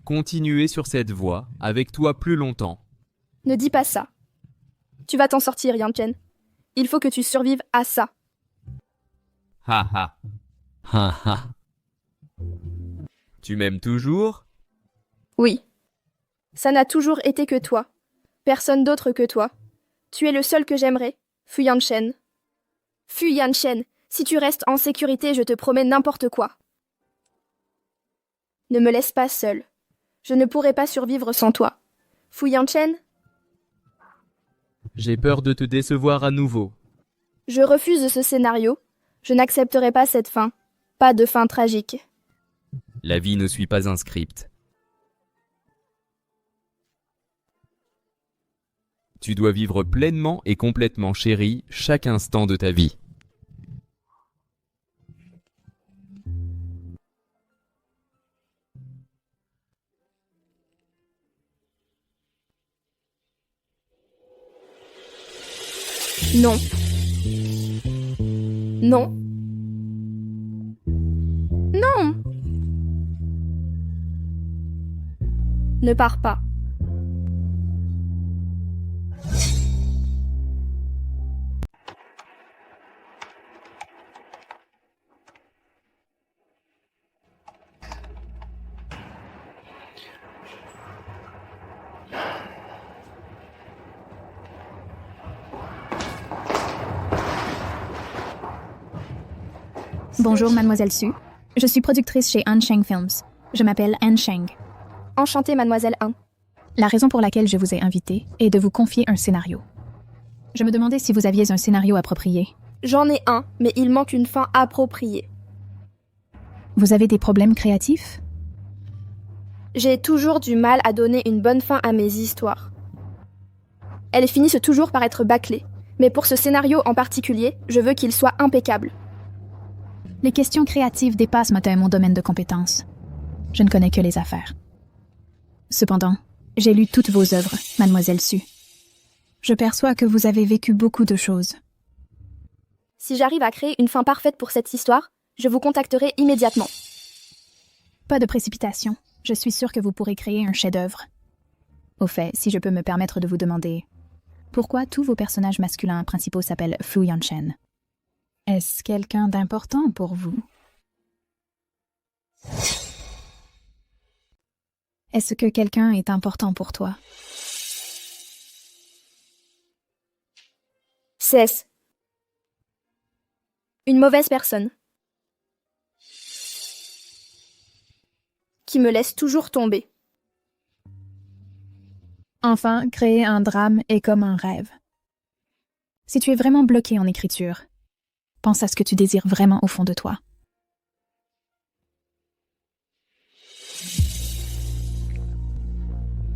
Continuer sur cette voie avec toi plus longtemps. Ne dis pas ça. Tu vas t'en sortir, Yanchen. Il faut que tu survives à ça. Ha ha. Ha ha. Tu m'aimes toujours? Oui. Ça n'a toujours été que toi. Personne d'autre que toi. Tu es le seul que j'aimerais, Fu Yanchen. Fu Yanchen, si tu restes en sécurité, je te promets n'importe quoi. Ne me laisse pas seule. Je ne pourrai pas survivre sans toi. Fu Yanchen? J'ai peur de te décevoir à nouveau. Je refuse ce scénario. Je n'accepterai pas cette fin. Pas de fin tragique. La vie ne suit pas un script. Tu dois vivre pleinement et complètement, chérie, chaque instant de ta vie. Non. Non. Non. Ne pars pas. Bonjour, mademoiselle Su. Je suis productrice chez Ansheng Films. Je m'appelle Ansheng. Enchantée, mademoiselle 1. La raison pour laquelle je vous ai invité est de vous confier un scénario. Je me demandais si vous aviez un scénario approprié. J'en ai un, mais il manque une fin appropriée. Vous avez des problèmes créatifs? J'ai toujours du mal à donner une bonne fin à mes histoires. Elles finissent toujours par être bâclées, mais pour ce scénario en particulier, je veux qu'il soit impeccable. Les questions créatives dépassent mon domaine de compétences. Je ne connais que les affaires. Cependant, j'ai lu toutes vos œuvres, mademoiselle Su. Je perçois que vous avez vécu beaucoup de choses. Si j'arrive à créer une fin parfaite pour cette histoire, je vous contacterai immédiatement. Pas de précipitation. Je suis sûre que vous pourrez créer un chef-d'œuvre. Au fait, si je peux me permettre de vous demander, pourquoi tous vos personnages masculins principaux s'appellent Fu Yanchen? Est-ce quelqu'un d'important pour vous? Est-ce que quelqu'un est important pour toi? Cesse. Une mauvaise personne. Qui me laisse toujours tomber. Enfin, créer un drame est comme un rêve. Si tu es vraiment bloqué en écriture, pense à ce que tu désires vraiment au fond de toi.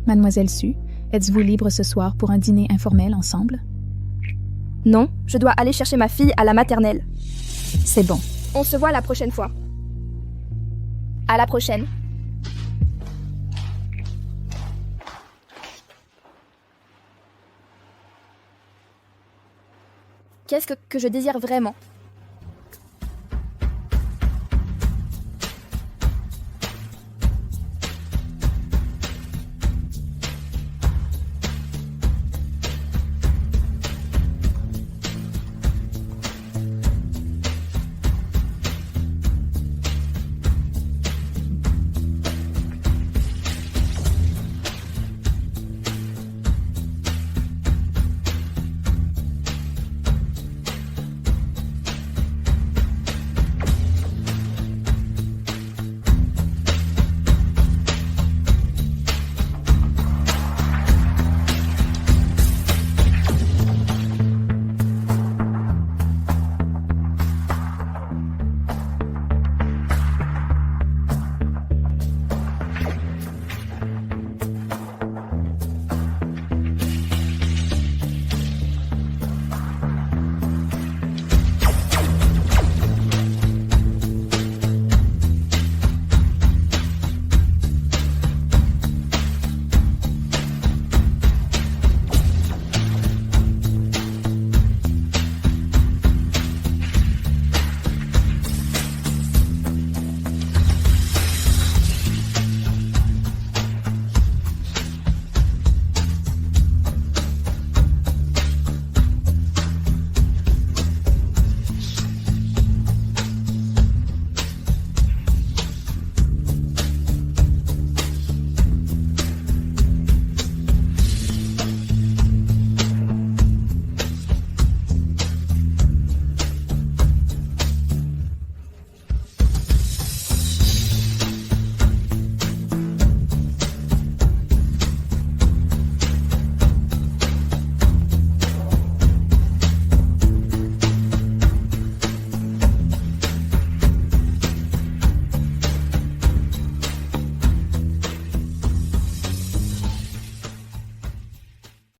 Mademoiselle Su, êtes-vous libre ce soir pour un dîner informel ensemble? Non, je dois aller chercher ma fille à la maternelle. C'est bon. On se voit la prochaine fois. À la prochaine. Qu'est-ce que je désire vraiment?